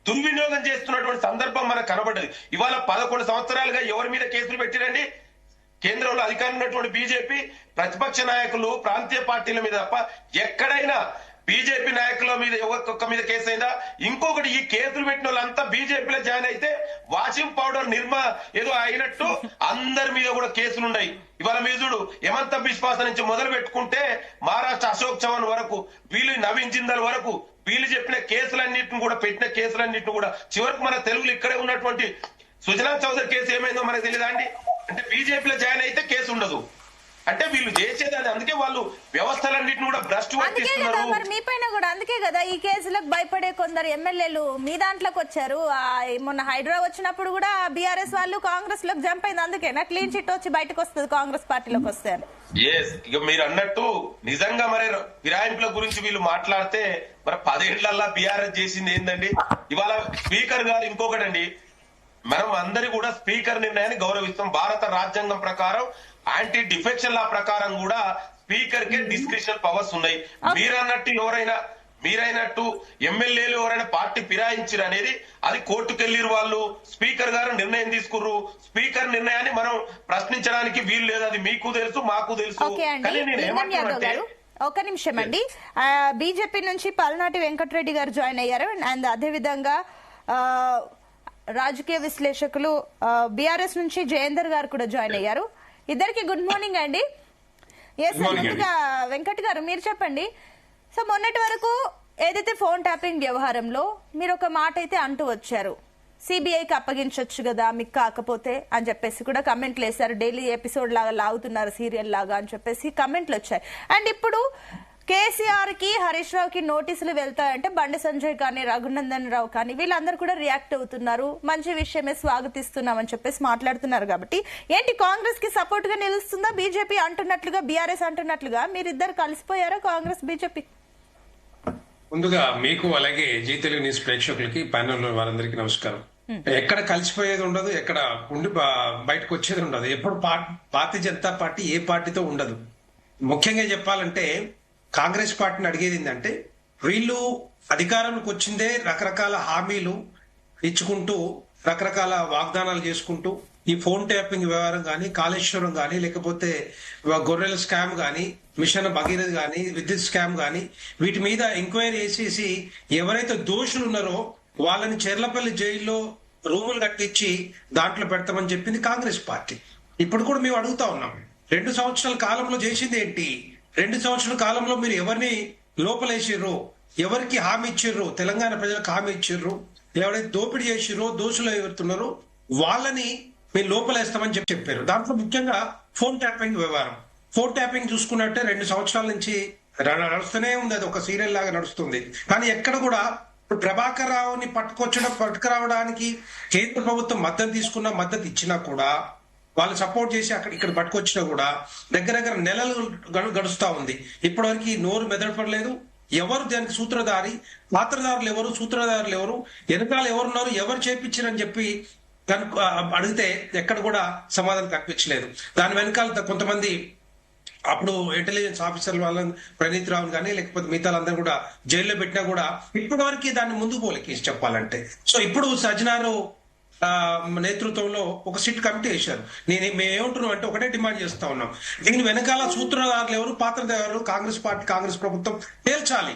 దుర్వినియోగం చేస్తున్నటువంటి సందర్భం మనకు కనబడ్డది. ఇవాళ 11 సంవత్సరాలుగా ఎవరి మీద కేసులు పెట్టిరండి? కేంద్రంలో అధికారం ఉన్నటువంటి బీజేపీ ప్రతిపక్ష నాయకులు, ప్రాంతీయ పార్టీల మీద తప్ప ఎక్కడైనా బీజేపీ నాయకుల మీద ఎవరికొక్క మీద కేసు అయిందా? ఇంకొకటి, ఈ కేసులు పెట్టిన వాళ్ళంతా బీజేపీలో జాయిన్ అయితే వాషింగ్ పౌడర్ ఏదో అయినట్టు అందరి మీద కూడా కేసులు ఉన్నాయి. ఇవాళ మీరు చూడు, హేమంత బిశ్వాస నుంచి మొదలు పెట్టుకుంటే మహారాష్ట్ర అశోక్ చవాన్ వరకు, వీళ్ళు నవీన్ జిందాల్ వరకు, వీళ్ళు చెప్పిన కేసులన్నింటిని కూడా, పెట్టిన కేసులన్నింటిని కూడా చివరికి మన తెలుగులో ఇక్కడే ఉన్నటువంటి సుజనా చౌదరి కేసు ఏమైందో మనకు తెలియదా అండి? అంటే బీజేపీలో జాయిన్ అయితే కేసు ఉండదు. అంటే వీళ్ళు చేసేదాన్ని, అందుకే వాళ్ళు వ్యవస్థలన్నింటిని కూడా భ్రష్టు పట్టిస్తున్నారు. మరి మీ పైన కూడా అందుకే కదా ఈ కేసులకు భయపడే కొందరు ఎమ్మెల్యేలు మీ దాంట్లోకి వచ్చారు. మొన్న హైదరాబాద్ వచ్చినప్పుడు కూడా బీఆర్ఎస్ వాళ్ళు కాంగ్రెస్ లోకి జంప్ అయింది. అందుకేనా క్లీన్ చిట్ వచ్చి బయటకు వస్తుంది కాంగ్రెస్ పార్టీలోకి వస్తారు. ఇక మీరు అన్నట్టు నిజంగా మరి ఫిరాయింపుల గురించి వీళ్ళు మాట్లాడితే మరి 10 ఏళ్లలో బీఆర్ఎస్ చేసింది ఏందండి? ఇవాళ స్పీకర్ గారు ఇంకొకటండి, మనం అందరి కూడా స్పీకర్ నిర్ణయాన్ని గౌరవిస్తాం. భారత రాజ్యాంగం ప్రకారం యాంటీ డిఫెక్షన్ లా ప్రకారం కూడా స్పీకర్ కే డిస్క్రిప్షన్ పవర్స్ ఉన్నాయి. మీరైనట్టు ఎమ్మెల్యేలు ఎవరైనా పార్టీ ఫిరాయించారు అనేది అది కోర్టుకెళ్ళిరు వాళ్ళు, స్పీకర్ గారు నిర్ణయం తీసుకుర్రు. స్పీకర్ నిర్ణయాన్ని మనం ప్రశ్నించడానికి వీలు లేదు. అది మీకు తెలుసు, మాకు తెలుసు. కానీ నేను ఏమంటున్నానంటే, ఒక నిమిషం అండి, బీజేపీ నుంచి పల్నాటి వెంకటరెడ్డి గారు జాయిన్ అయ్యారు. అండ్ అదే విధంగా రాజకీయ విశ్లేషకులు బీఆర్ఎస్ నుంచి జయేందర్ గారు కూడా జాయిన్ అయ్యారు. ఇద్దరికి గుడ్ మార్నింగ్ అండి. ముందుగా వెంకట్ గారు మీరు చెప్పండి. సో మొన్నటి వరకు ఏదైతే ఫోన్ ట్యాపింగ్ వ్యవహారంలో మీరు ఒక మాట అయితే అంటూ వచ్చారు, సిబిఐకి అప్పగించొచ్చు కదా మీకు కాకపోతే అని చెప్పేసి కూడా కమెంట్లు వేశారు. డైలీ ఎపిసోడ్ లాగా లాగుతున్నారు, సీరియల్ లాగా అని చెప్పేసి కమెంట్లు వచ్చాయి. అండ్ ఇప్పుడు కేసీఆర్ కి హరీష్ రావుకి నోటీసులు వెళ్తాయంటే బండి సంజయ్ కానీ రఘునందన్ రావు కానీ వీళ్ళందరూ కూడా రియాక్ట్ అవుతున్నారు. మంచి విషయమే, స్వాగతిస్తున్నామని చెప్పేసి మాట్లాడుతున్నారు. కాబట్టి ఏంటి కాంగ్రెస్ కి సపోర్ట్ గా నిలుస్తుందా బీజేపీ అంటున్నట్లుగా, బీఆర్ఎస్ అంటున్నట్లుగా? మీరిద్దరు కలిసిపోయారా కాంగ్రెస్ బీజేపీ? ముందుగా మీకు అలాగే జీ తెలుగు న్యూస్ ప్రేక్షకులకి ప్యానెల్ వారందరికీ నమస్కారం. ఎక్కడ కలిసిపోయేది ఉండదు, ఎక్కడ ఉండి బయటకు వచ్చేది ఉండదు. ఎప్పుడు భారతీయ జనతా పార్టీ ఏ పార్టీతో ఉండదు. ముఖ్యంగా చెప్పాలంటే కాంగ్రెస్ పార్టీని అడిగేది ఏంటంటే, వీళ్ళు అధికారంలోకి వచ్చిందే రకరకాల హామీలు ఇచ్చుకుంటూ, రకరకాల వాగ్దానాలు చేసుకుంటూ, ఈ ఫోన్ ట్యాపింగ్ వ్యవహారం కానీ, కాళేశ్వరం కానీ, లేకపోతే గొర్రెల స్కామ్ కానీ, మిషన్ భగీరథ కానీ, విద్యుత్ స్కామ్ కానీ, వీటి మీద ఎంక్వైరీ చేసేసి ఎవరైతే దోషులు ఉన్నారో వాళ్ళని చెర్లపల్లి జైల్లో రూములు కట్టించి దాంట్లో పెడతామని చెప్పింది కాంగ్రెస్ పార్టీ. ఇప్పుడు కూడా మేము అడుగుతా ఉన్నాం, 2 సంవత్సరాల కాలంలో చేసింది ఏంటి? 2 సంవత్సరాల కాలంలో మీరు ఎవరిని లోపలేసిర్రు, ఎవరికి హామీ ఇచ్చిర్రు, తెలంగాణ ప్రజలకు హామీ ఇచ్చిర్రు, ఎవరైతే దోపిడీ చేసిర్రో, దోషులు ఎవరుతున్నారో వాళ్ళని మీరు లోపలేస్తామని చెప్పారు. దాంట్లో ముఖ్యంగా ఫోన్ ట్యాపింగ్ వ్యవహారం. ఫోన్ ట్యాపింగ్ చూసుకున్నట్టే 2 సంవత్సరాల నుంచి నడుస్తూనే ఉంది, అది ఒక సీరియల్ లాగా నడుస్తుంది. కానీ ఎక్కడ కూడా ప్రభాకర్ రావుని పట్టుకురావడానికి కేంద్ర ప్రభుత్వం మద్దతు ఇచ్చినా కూడా, వాళ్ళు సపోర్ట్ చేసి ఇక్కడ పట్టుకొచ్చినా కూడా దగ్గర నెలలు గడుస్తా ఉంది. ఇప్పటివరకు నోరు మెదపడలేదు. ఎవరు దానికి పాత్రదారులు ఎవరు, వెనకాల ఎవరున్నారు, ఎవరు చేపించారని చెప్పి అడిగితే ఎక్కడ కూడా సమాధానం కనిపించలేదు. దాని వెనకాల కొంతమంది అప్పుడు ఇంటెలిజెన్స్ ఆఫీసర్లు వాళ్ళని, ప్రణీత్ రావు కానీ లేకపోతే మిగతా అందరూ కూడా జైల్లో పెట్టినా కూడా ఇప్పటి వరకు దాన్ని ముందుకు పోలే కేసు చెప్పాలంటే. సో ఇప్పుడు సజ్జనారు నేతృత్వంలో ఒక సిట్ కమిటీ వేశారు. మేమేమంటున్నాం అంటే ఒకటే డిమాండ్ చేస్తా ఉన్నాం, దీని వెనకాల సూత్రధారులు ఎవరు, పాత్రధారులు ఎవరు, కాంగ్రెస్ పార్టీ, కాంగ్రెస్ ప్రభుత్వం తేల్చాలి.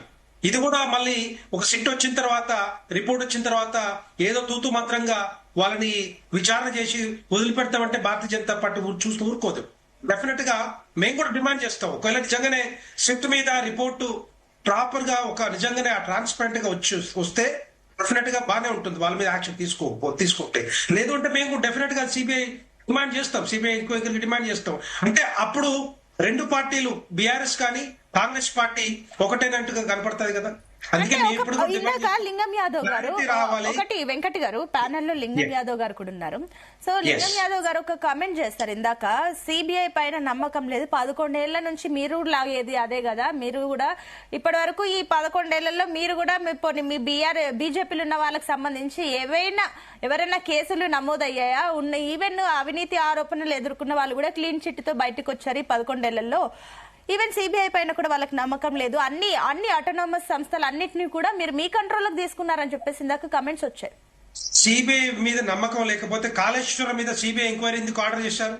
ఇది కూడా మళ్ళీ ఒక సిట్ వచ్చిన తర్వాత, రిపోర్ట్ వచ్చిన తర్వాత ఏదో తూతు మంత్రంగా వాళ్ళని విచారణ చేసి వదిలిపెడతామంటే భారతీయ జనతా పార్టీ చూస్తూ ఊరుకోదు. డెఫినెట్ గా మేము కూడా డిమాండ్ చేస్తాం, ఒకవేళ నిజంగానే సిట్ మీద రిపోర్టు ప్రాపర్ గా నిజంగానే ట్రాన్స్పరెంట్ గా వస్తే డెఫినెట్ గా బాగానే ఉంటుంది, వాళ్ళ మీద యాక్షన్ తీసుకుంటే. లేదు అంటే మేము డెఫినెట్ గా సిబిఐ డిమాండ్ చేస్తాం, సిబిఐ ఎంక్వైరీకి డిమాండ్ చేస్తాం. అంటే అప్పుడు 2 పార్టీలు బీఆర్ఎస్ కానీ కాంగ్రెస్ పార్టీ ఒకటేనట్టుగా కనపడుతుంది కదా. అందుకే లింగం యాదవ్ గారు, ఒకటి వెంకట్ గారు ప్యానెల్లో లింగం యాదవ్ గారు కూడా ఉన్నారు. సో లింగం యాదవ్ గారు ఒక కామెంట్ చేస్తారు, ఇందాక సిబిఐ పైన నమ్మకం లేదు, 11 ఏళ్ల నుంచి మీరు లాగేది అదే కదా, మీరు కూడా ఇప్పటి వరకు ఈ 11 ఏళ్లలో మీరు కూడా మీ బీజేపీలో ఉన్న వాళ్ళకి సంబంధించి ఎవరైనా కేసులు నమోదయ్యాయా? ఈవెన్ అవినీతి ఆరోపణలు ఎదుర్కొన్న వాళ్ళు కూడా క్లీన్ చిట్ తో బయటకు వచ్చారు ఈ 11 ఏళ్లలో. ఈవెన్ సిబిఐ పైన కూడా వాళ్ళకి నమ్మకం లేదు. అన్ని ఆటోనమస్ సంస్థలు అన్నింటినీ కూడా మీరు మీ కంట్రోల్లోకి తీసుకున్నారని చెప్పేసి ఇందాక కమెంట్స్ వచ్చాయి. సిబిఐ మీద నమ్మకం లేకపోతే కాళేశ్వరం మీద సిబిఐ ఎంక్వైరీ ఎందుకు ఆర్డర్ చేశారు?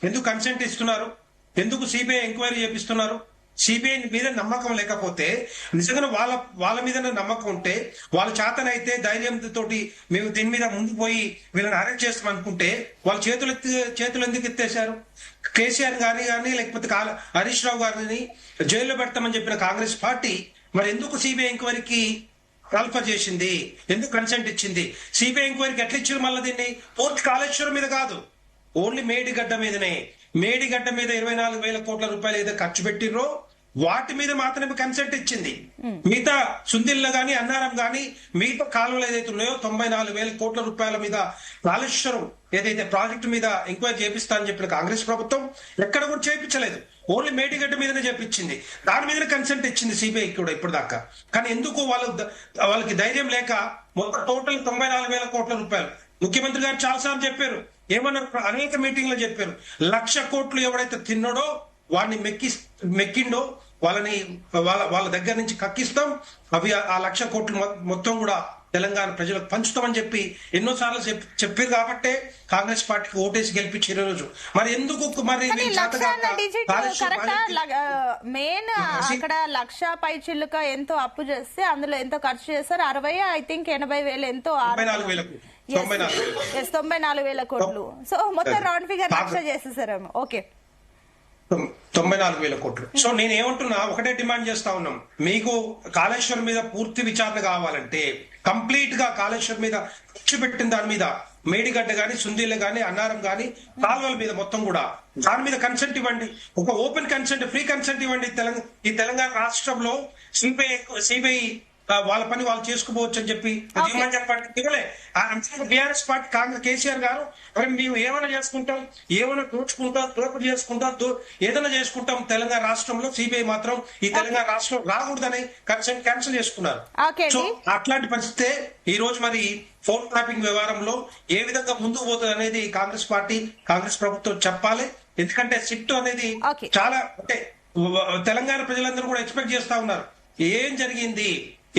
ఎందుకు కన్సెంట్ ఇస్తున్నారు? ఎందుకు సిబిఐ ఎంక్వైరీ చేపిస్తున్నారు? సిబిఐ మీద నమ్మకం లేకపోతే, నిజంగా వాళ్ళ మీద నమ్మకం ఉంటే, వాళ్ళ చేతనైతే ధైర్యంతో మేము దీని మీద ముందుకు పోయి వీళ్ళని అరెస్ట్ చేస్తాం అనుకుంటే వాళ్ళు చేతులు ఎందుకు ఎత్తేశారు? కేసీఆర్ గాని లేకపోతే హరీష్ రావు గారిని జైల్లో పెడతామని చెప్పిన కాంగ్రెస్ పార్టీ మరి ఎందుకు సిబిఐ ఎంక్వైరీకి కాల్ఫర్ చేసింది? ఎందుకు కన్సెంట్ ఇచ్చింది? సిబిఐ ఎంక్వైరీకి ఎట్లా ఇచ్చారు? మళ్ళీ దీన్ని పూర్తి కాళేశ్వరం మీద కాదు, ఓన్లీ మేడిగడ్డ మీదనే. మేడిగడ్డ మీద 24,000 కోట్ల రూపాయలు ఏదో ఖర్చు పెట్టిర్రో వాటి మీద మాత్రమే కన్సెంట్ ఇచ్చింది. మిగతా సుందిల్ల గాని, అన్నారం గాని, మిగతా కాలువలు ఏదైతే ఉన్నాయో 94,000 కోట్ల రూపాయల మీద కాళేశ్వరం ఏదైతే ప్రాజెక్టు మీద ఎంక్వైరీ చేపిస్తా అని చెప్పిన కాంగ్రెస్ ప్రభుత్వం ఎక్కడ కూడా చేయించలేదు. ఓన్లీ మేడిగడ్డ మీదనే చేపించింది. దాని మీదనే కన్సెంట్ ఇచ్చింది సిబిఐ కూడా ఇప్పుడు దాకా. కానీ ఎందుకు వాళ్ళకి ధైర్యం లేక మొత్తం టోటల్ 94,000 కోట్ల రూపాయలు ముఖ్యమంత్రి గారు చాలాసార్లు చెప్పారు, ఏమన్నారు, అనేక మీటింగ్లో చెప్పారు, 1,00,000 కోట్లు ఎవడైతే తిన్నాడో వాడిని మెక్కిండో వాళ్ళని వాళ్ళ దగ్గర నుంచి కక్కిస్తాం, అవి ఆ 1,00,000 కోట్లు మొత్తం కూడా తెలంగాణ ప్రజలకు పంచుతామని చెప్పి ఎన్నోసార్లు చెప్పారు కాబట్టే కాంగ్రెస్ పార్టీకి ఓటేసి గెలిపించారు రోజు. మరి ఎందుకు మరి మెయిన్ అక్కడ 1,00,000 పైచిల్లుక ఎంతో అప్పు చేస్తే అందులో ఎంతో ఖర్చు చేస్తారు, 80,000 ఎంతో 94,000 కోట్లు. సో మొత్తం రౌండ్ ఫిగర్ 1,00,000 చేసేసారేమో. ఓకే, 94,000 కోట్లు. సో నేను ఏమంటున్నా, ఒకటే డిమాండ్ చేస్తా ఉన్నాం, మీకు కాళేశ్వరం మీద పూర్తి విచారణ కావాలంటే కంప్లీట్ గా కాళేశ్వరం మీద ఖర్చు పెట్టిన దాని మీద మేడిగడ్డ గాని, సుందీల గాని, అన్నారం గాని, కాలువల మీద మొత్తం కూడా దాని మీద కన్సెంట్ ఇవ్వండి. ఒక ఓపెన్ కన్సెంట్, ఫ్రీ కన్సెంట్ ఇవ్వండి. ఈ తెలంగాణ రాష్ట్రంలో సిబిఐ వాళ్ళ పని వాళ్ళు చేసుకోవచ్చు అని చెప్పి చెప్పండి. ఇవ్వలే బీఆర్ఎస్ పార్టీ, కాంగ్రెస్ కేసీఆర్ గారు మరి మేము ఏమైనా చేసుకుంటాం, ఏమైనా దోపిడీ చేసుకుంటాం, ఏదైనా చేసుకుంటాం, తెలంగాణ రాష్ట్రంలో సిబిఐ మాత్రం ఈ తెలంగాణ రాష్ట్రం రాకూడదని కన్సెంట్ క్యాన్సిల్ చేసుకున్నారు. సో అట్లాంటి పరిస్థితే ఈ రోజు మరి ఫోన్ ట్రాపింగ్ వ్యవహారంలో ఏ విధంగా ముందుకు పోతుంది అనేది కాంగ్రెస్ పార్టీ, కాంగ్రెస్ ప్రభుత్వం చెప్పాలి. ఎందుకంటే సిట్ అనేది చాలా అంటే తెలంగాణ ప్రజలందరూ కూడా ఎక్స్పెక్ట్ చేస్తా ఉన్నారు, ఏం జరిగింది,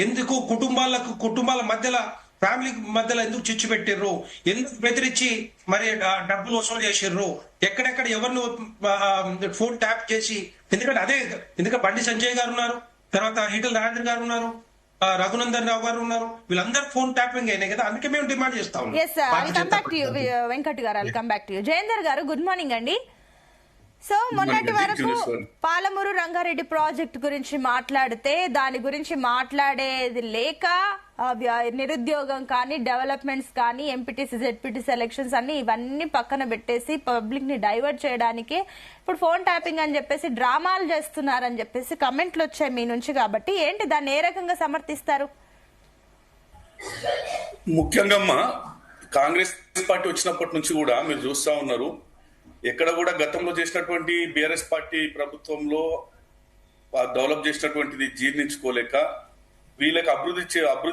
ఎందుకు కుటుంబాల మధ్యలో, ఫ్యామిలీ మధ్యలో ఎందుకు చిచ్చు పెట్టిర్రు, ఎందుకు బెదిరించి మరి డబ్బులు వసూలు చేసిర్రు, ఎక్కడెక్కడ ఎవరిని ఫోన్ ట్యాప్ చేసి. ఎందుకంటే బండి సంజయ్ గారు ఉన్నారు, తర్వాత ఈటల రాజేంద్ర గారు ఉన్నారు, రఘునందన్ రావు గారు ఉన్నారు, వీళ్ళందరూ ఫోన్ ట్యాపింగ్ అయినాయి కదా, అందుకే మేము డిమాండ్ చేస్తాం. వెంకట్ గారు, జయేందర్ గారు, గుడ్ మార్నింగ్ అండి. సో మొన్నటి వరకు పాలమూరు రంగారెడ్డి ప్రాజెక్ట్ గురించి మాట్లాడితే దాని గురించి మాట్లాడేది లేక నిరుద్యోగం కానీ, డెవలప్మెంట్స్ కానీ, ఎంపీటీసీ జెడ్పీటీసీ ఎలక్షన్స్ అన్ని ఇవన్నీ పక్కన పెట్టేసి పబ్లిక్ ని డైవర్ట్ చేయడానికి ఇప్పుడు ఫోన్ ట్యాపింగ్ అని చెప్పేసి డ్రామాలు చేస్తున్నారని చెప్పేసి కమెంట్లు వచ్చాయి మీ నుంచి. కాబట్టి ఏంటి, దాన్ని ఏ రకంగా సమర్థిస్తారు? ముఖ్యంగా కాంగ్రెస్ పార్టీ వచ్చినప్పటి నుంచి కూడా మీరు చూస్తా ఉన్నారు, ఎక్కడ కూడా గతంలో చేసినటువంటి బీఆర్ఎస్ పార్టీ ప్రభుత్వంలో డెవలప్ చేసినటువంటిది జీర్ణించుకోలేక వీళ్ళకి అభివృద్ధి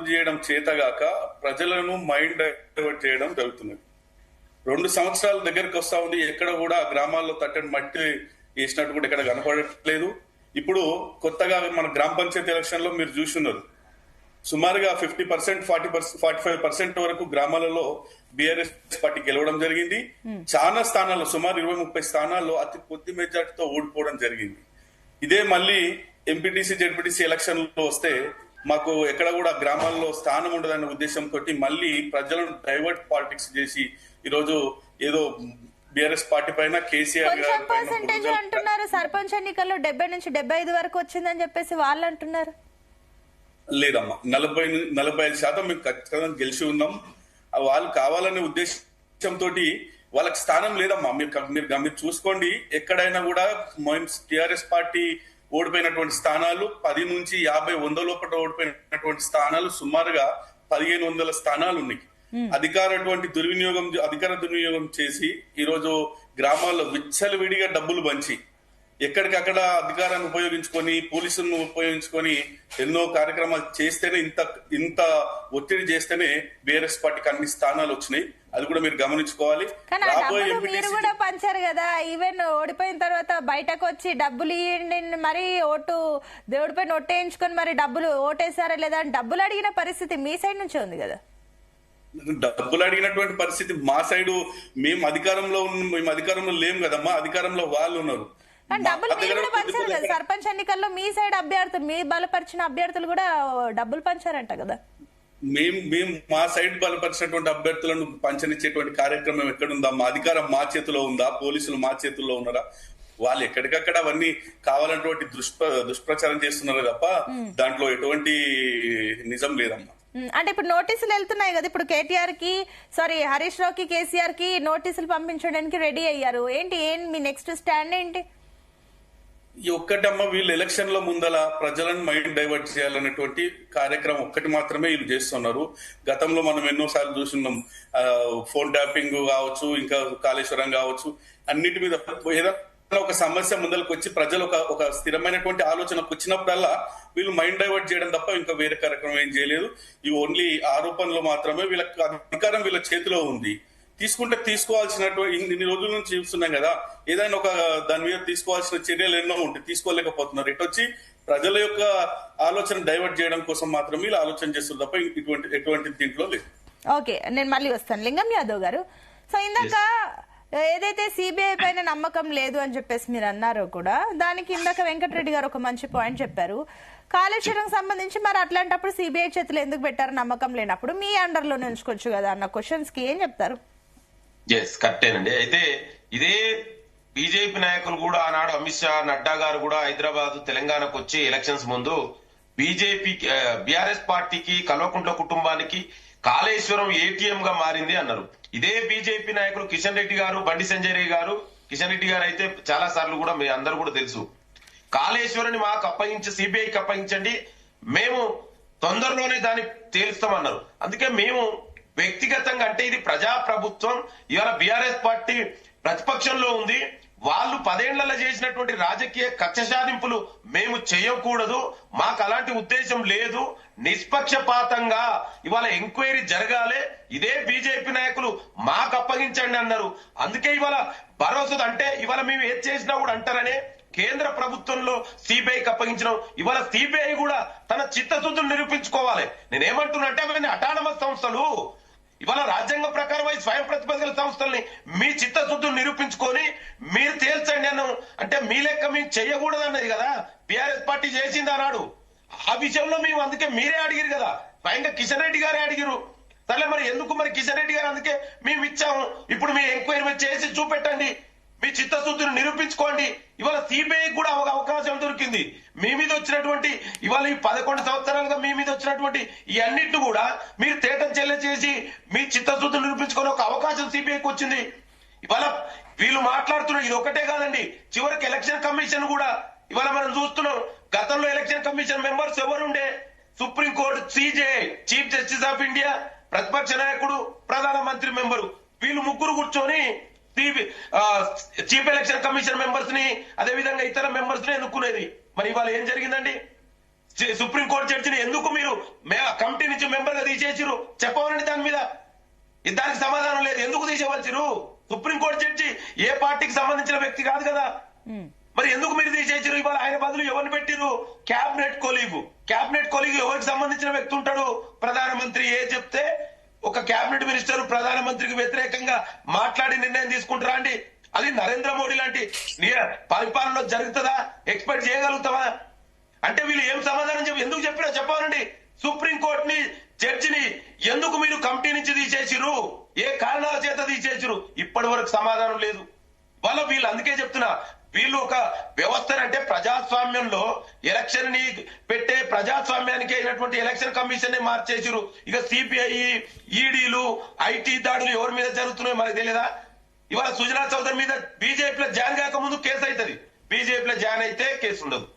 చేయడం చేతగాక ప్రజలను మైండ్ డైవర్ట్ చేయడం జరుగుతున్నది. 2 సంవత్సరాల దగ్గరకు వస్తా ఉంది, ఎక్కడ కూడా గ్రామాల్లో తట్టని మట్టి వేసినట్టు కూడా ఎక్కడ కనపడట్లేదు. ఇప్పుడు కొత్తగా మన గ్రామ పంచాయతీ ఎలక్షన్ లో మీరు చూస్తున్నారు, సుమారుగా 50%, 45% వరకు గ్రామాలలో బీఆర్ఎస్ పార్టీ గెలవడం జరిగింది. చాలా స్థానాల్లో సుమారు 20-30 స్థానాల్లో అతి కొద్ది మెజార్టీతో ఓడిపోవడం జరిగింది. ఇదే మళ్ళీ ఎంపీటీసీ జెడ్పీటీసీ ఎలక్షన్ లో వస్తే మాకు ఎక్కడ కూడా గ్రామాల్లో స్థానం ఉండదన్న ఉద్దేశంతో మళ్ళీ ప్రజలను డైవర్ట్ పాలిటిక్స్ చేసి ఈరోజు ఏదో బీఆర్ఎస్ పార్టీ పైన కేసీఆర్ అంటున్నారు, సర్పంచ్ ఎన్నికల్లో 70 నుంచి 75 వరకు వచ్చిందని చెప్పేసి వాళ్ళు అంటున్నారు. లేదమ్మా, 40-45% మేము ఖచ్చితంగా గెలిచి ఉన్నాం. వాళ్ళు కావాలనే ఉద్దేశంతో వాళ్ళకి స్థానం లేదమ్మా. మీరు చూసుకోండి, ఎక్కడైనా కూడా టిఆర్ఎస్ పార్టీ ఓడిపోయినటువంటి స్థానాలు 10 నుంచి 50, 100 లోపల ఓడిపోయినటువంటి స్థానాలు సుమారుగా 1,500 స్థానాలు ఉన్నాయి. అధికార దుర్వినియోగం చేసి ఈరోజు గ్రామాల్లో విచ్చలవిడిగా డబ్బులు పంచి ఎక్కడికక్కడ అధికారాన్ని ఉపయోగించుకొని, పోలీసులను ఉపయోగించుకొని ఎన్నో కార్యక్రమాలు చేస్తేనే, ఇంత ఒత్తిడి చేస్తేనే బీఆర్ఎస్ పార్టీకి అన్ని స్థానాలు వచ్చినాయి. అది కూడా మీరు గమనించుకోవాలి. మీరు కూడా పంచారు కదా, ఈవెన్ ఓడిపోయిన తర్వాత బయటకు వచ్చి డబ్బులు ఇవ్వండి మరి దేవుడి పైన ఒట్టేయించుకొని మరి డబ్బులు ఓటేసారా లేదా డబ్బులు అడిగిన పరిస్థితి మీ సైడ్ నుంచే ఉంది కదా. డబ్బులు అడిగినటువంటి పరిస్థితి మా సైడు, మేము అధికారంలో లేము కదమ్మా, అధికారంలో వాళ్ళు ఉన్నారు. డబ్బులు మీరు కూడా పంచారు కదా, సర్పంచ్ ఎన్నికల్లో మీ సైడ్ అభ్యర్థులు, మీ బలపరిచిన అభ్యర్థులు కూడా డబ్బులు పంచారంట కదా. మేము మా సైడ్ బలపరిచినటువంటి అభ్యర్థులను పంచనిచ్చేటువంటి కార్యక్రమం ఎక్కడుందా? మా అధికారం మా చేతిలో ఉందా? పోలీసులు మా చేతుల్లో ఉన్నారా? వాళ్ళు ఎక్కడికక్కడ అవన్నీ కావాలన్నటువంటి దుష్ప్రచారం చేస్తున్నారు తప్ప దాంట్లో ఎటువంటి నిజం లేదమ్మా. అంటే ఇప్పుడు నోటీసులు వెళ్తున్నాయి కదా, ఇప్పుడు హరీష్ రావుకి, కేసీఆర్ కి నోటీసులు పంపించడానికి రెడీ అయ్యారు. ఏంటి మీ నెక్స్ట్ స్టాండ్ ఏంటి? ఈ ఒక్కటమ్మ, వీళ్ళు ఎలక్షన్ లో ముందల ప్రజలను మైండ్ డైవర్ట్ చేయాలనేటువంటి కార్యక్రమం ఒక్కటి మాత్రమే వీళ్ళు చేస్తున్నారు. గతంలో మనం ఎన్నోసార్లు చూస్తున్నాం, ఫోన్ ట్యాపింగ్ కావచ్చు, ఇంకా కాళేశ్వరం కావచ్చు, అన్నిటి మీద ఏదైనా ఒక సమస్య ముందరకు వచ్చి ప్రజలు ఒక స్థిరమైనటువంటి ఆలోచనకు వచ్చినప్పుడల్లా వీళ్ళు మైండ్ డైవర్ట్ చేయడం తప్ప ఇంకా వేరే కార్యక్రమం ఏం చేయలేదు. ఈ ఓన్లీ ఆరోపణలు మాత్రమే. వీళ్ళకి అధికారం వీళ్ళ చేతిలో ఉంది. తీసుకోవాల్సినటువంటి ఇన్ని రోజుల నుంచి చూస్తున్నాం కదా, ఏదైనా ఒక దాని మీద తీసుకోవాల్సిన చర్యలు ఎన్నో ఉంటాయి, తీసుకోలేకపోతున్నారు. వచ్చి ప్రజల యొక్క ఆలోచన డైవర్ట్ చేయడం కోసం మాత్రమే ఇలా ఆలోచన చేస్తారు తప్ప ఎటువంటి దీంట్లో లేదు. ఓకే, నేను మళ్ళీ వస్తాను. లింగం యాదవ్ గారు, సో ఇందాక ఏదైతే సిబిఐ పైన నమ్మకం లేదు అని చెప్పేసి మీరు అన్నారో కూడా, దానికి ఇందాక వెంకటరెడ్డి గారు ఒక మంచి పాయింట్ చెప్పారు. కాళేశ్వరం సంబంధించి మరి అట్లాంటప్పుడు సిబిఐ చేతులు ఎందుకు పెట్టారు నమ్మకం లేనప్పుడు? మీ అండర్ లో ఉంచుకోవచ్చు కదా అన్న క్వశ్చన్స్ కి ఏం చెప్తారు? ఎస్ కరెక్టేనండి. అయితే ఇదే బీజేపీ నాయకులు కూడా ఆనాడు అమిత్ షా, నడ్డా గారు కూడా హైదరాబాద్, తెలంగాణకు వచ్చి ఎలక్షన్స్ ముందు బీఆర్ఎస్ పార్టీకి, కల్వకుంట్ల కుటుంబానికి కాళేశ్వరం ఏటీఎం గా మారింది అన్నారు. ఇదే బీజేపీ నాయకులు కిషన్ రెడ్డి గారు, బండి సంజయ్ గారు, కిషన్ రెడ్డి గారు అయితే చాలా సార్లు కూడా మీ అందరూ కూడా తెలుసు, కాళేశ్వరాన్ని మాకు అప్పగించి సిబిఐకి అప్పగించండి, మేము తొందరలోనే దాన్ని తేలుస్తామన్నారు. అందుకే మేము వ్యక్తిగతంగా, అంటే ఇది ప్రజా ప్రభుత్వం, ఇవాళ బీఆర్ఎస్ పార్టీ ప్రతిపక్షంలో ఉంది, వాళ్ళు 10 ఏళ్లలో చేసినటువంటి రాజకీయ కక్ష సాధింపులు మేము చేయకూడదు, మాకు అలాంటి ఉద్దేశం లేదు, నిష్పక్షపాతంగా ఇవాళ ఎంక్వైరీ జరగాలి, ఇదే బీజేపీ నాయకులు మాకు అప్పగించండి అన్నారు. అందుకే ఇవాళ భరోసా, అంటే ఇవాళ మేము ఏది చేసినా కూడా అంటారనే కేంద్ర ప్రభుత్వంలో సిబిఐకి అప్పగించడం, ఇవాళ సిబిఐ కూడా తన చిత్తశుద్ధిని నిరూపించుకోవాలి. నేనేమంటున్నా అంటే అవన్నీ అటానమస్ సంస్థలు, ఇవాళ రాజ్యాంగ ప్రకారం స్వయం ప్రతిపత్తుల సంస్థల్ని మీ చిత్తశుద్ధిని నిరూపించుకొని మీరు తేల్చండి అన్న, అంటే మీ లెక్క మేము చెయ్యకూడదు అన్నది కదా బీఆర్ఎస్ పార్టీ చేసింది అన్నాడు. ఆ విషయంలో మేము అందుకే మీరే అడిగిరు కదా, స్వయంగా కిషన్ రెడ్డి గారే అడిగిరు. సరే మరి ఎందుకు మరి కిషన్ రెడ్డి గారు, అందుకే మేము ఇచ్చాము, ఇప్పుడు మీ ఎంక్వైరీ చేసి చూపెట్టండి, మీ చిత్తశుద్ధిని నిరూపించుకోండి. ఇవాళ సిబిఐ కూడా ఒక అవకాశం దొరికింది. మీ మీద వచ్చినటువంటి ఇవాళ ఈ 11 సంవత్సరాలుగా మీ మీద వచ్చినటువంటి ఈ అన్నింటిని కూడా మీరు తేటం చెల్లె చేసి మీ చిత్తశుద్ధిని నిరూపించుకునే ఒక అవకాశం సిబిఐకి వచ్చింది. ఇవాళ వీళ్ళు మాట్లాడుతున్నారు, ఇది ఒకటే కాదండి, చివరికి ఎలక్షన్ కమిషన్ కూడా ఇవాళ మనం చూస్తున్నాం. గతంలో ఎలక్షన్ కమిషన్ మెంబర్స్ ఎవరుండే? సుప్రీంకోర్టు CJ, chief justice of India, ప్రతిపక్ష నాయకుడు, ప్రధానమంత్రి మెంబరు, వీళ్ళు ముగ్గురు కూర్చొని చీఫ్ ఎలక్షన్ కమిషన్ మెంబర్స్ ని, అదే విధంగా ఇతర మెంబర్స్ ని ఎన్నుకునేది. మరి ఇవాళ ఏం జరిగిందండి? సుప్రీంకోర్టు జడ్జిని ఎందుకు మీరు కమిటీ నుంచి మెంబర్ గా తీసేసిరు చెప్పవాలండి. దాని మీద దానికి సమాధానం లేదు. ఎందుకు తీసేవలసిరు? సుప్రీంకోర్టు జడ్జి ఏ పార్టీకి సంబంధించిన వ్యక్తి కాదు కదా, మరి ఎందుకు మీరు తీసేసిరు? ఇవాళ ఆయన బదులు ఎవరిని పెట్టిరు? క్యాబినెట్ కొలీగ్ ఎవరికి సంబంధించిన వ్యక్తి ఉంటాడు? ప్రధానమంత్రి ఏ చెప్తే ఒక క్యాబినెట్ మినిస్టర్ ప్రధానమంత్రికి వ్యతిరేకంగా మాట్లాడి నిర్ణయం తీసుకుంటారా అండి? అది నరేంద్ర మోడీ లాంటి పరిపాలనలో జరుగుతుందా? ఎక్స్పెక్ట్ చేయగలుగుతావా? అంటే వీళ్ళు ఏం సమాధానం ఎందుకు చెప్పినా చెప్పాలండి. సుప్రీంకోర్టుని జడ్జిని ఎందుకు మీరు కమిటీ నుంచి తీసేసిరు? ఏ కారణాల చేత తీసేసిరు? ఇప్పటి వరకు సమాధానం లేదు. వీళ్ళు అందుకే చెప్తున్నా, వీళ్ళు ఒక వ్యవస్థ, అంటే ప్రజాస్వామ్యంలో ఎలక్షన్ ని పెట్టే ప్రజాస్వామ్యానికి అయినటువంటి ఎలక్షన్ కమిషన్ ని మార్చేసిరు. ఇక సిబిఐ, ఈడీలు, ఐటీ దాడులు ఎవరి మీద జరుగుతున్నాయో మనకు తెలియదా? ఇవాళ సుజనా చౌదరి మీద బీజేపీలో జాయిన్ కాక ముందు కేసు అవుతుంది, బీజేపీలో జాయిన్ అయితే కేసు ఉండదు.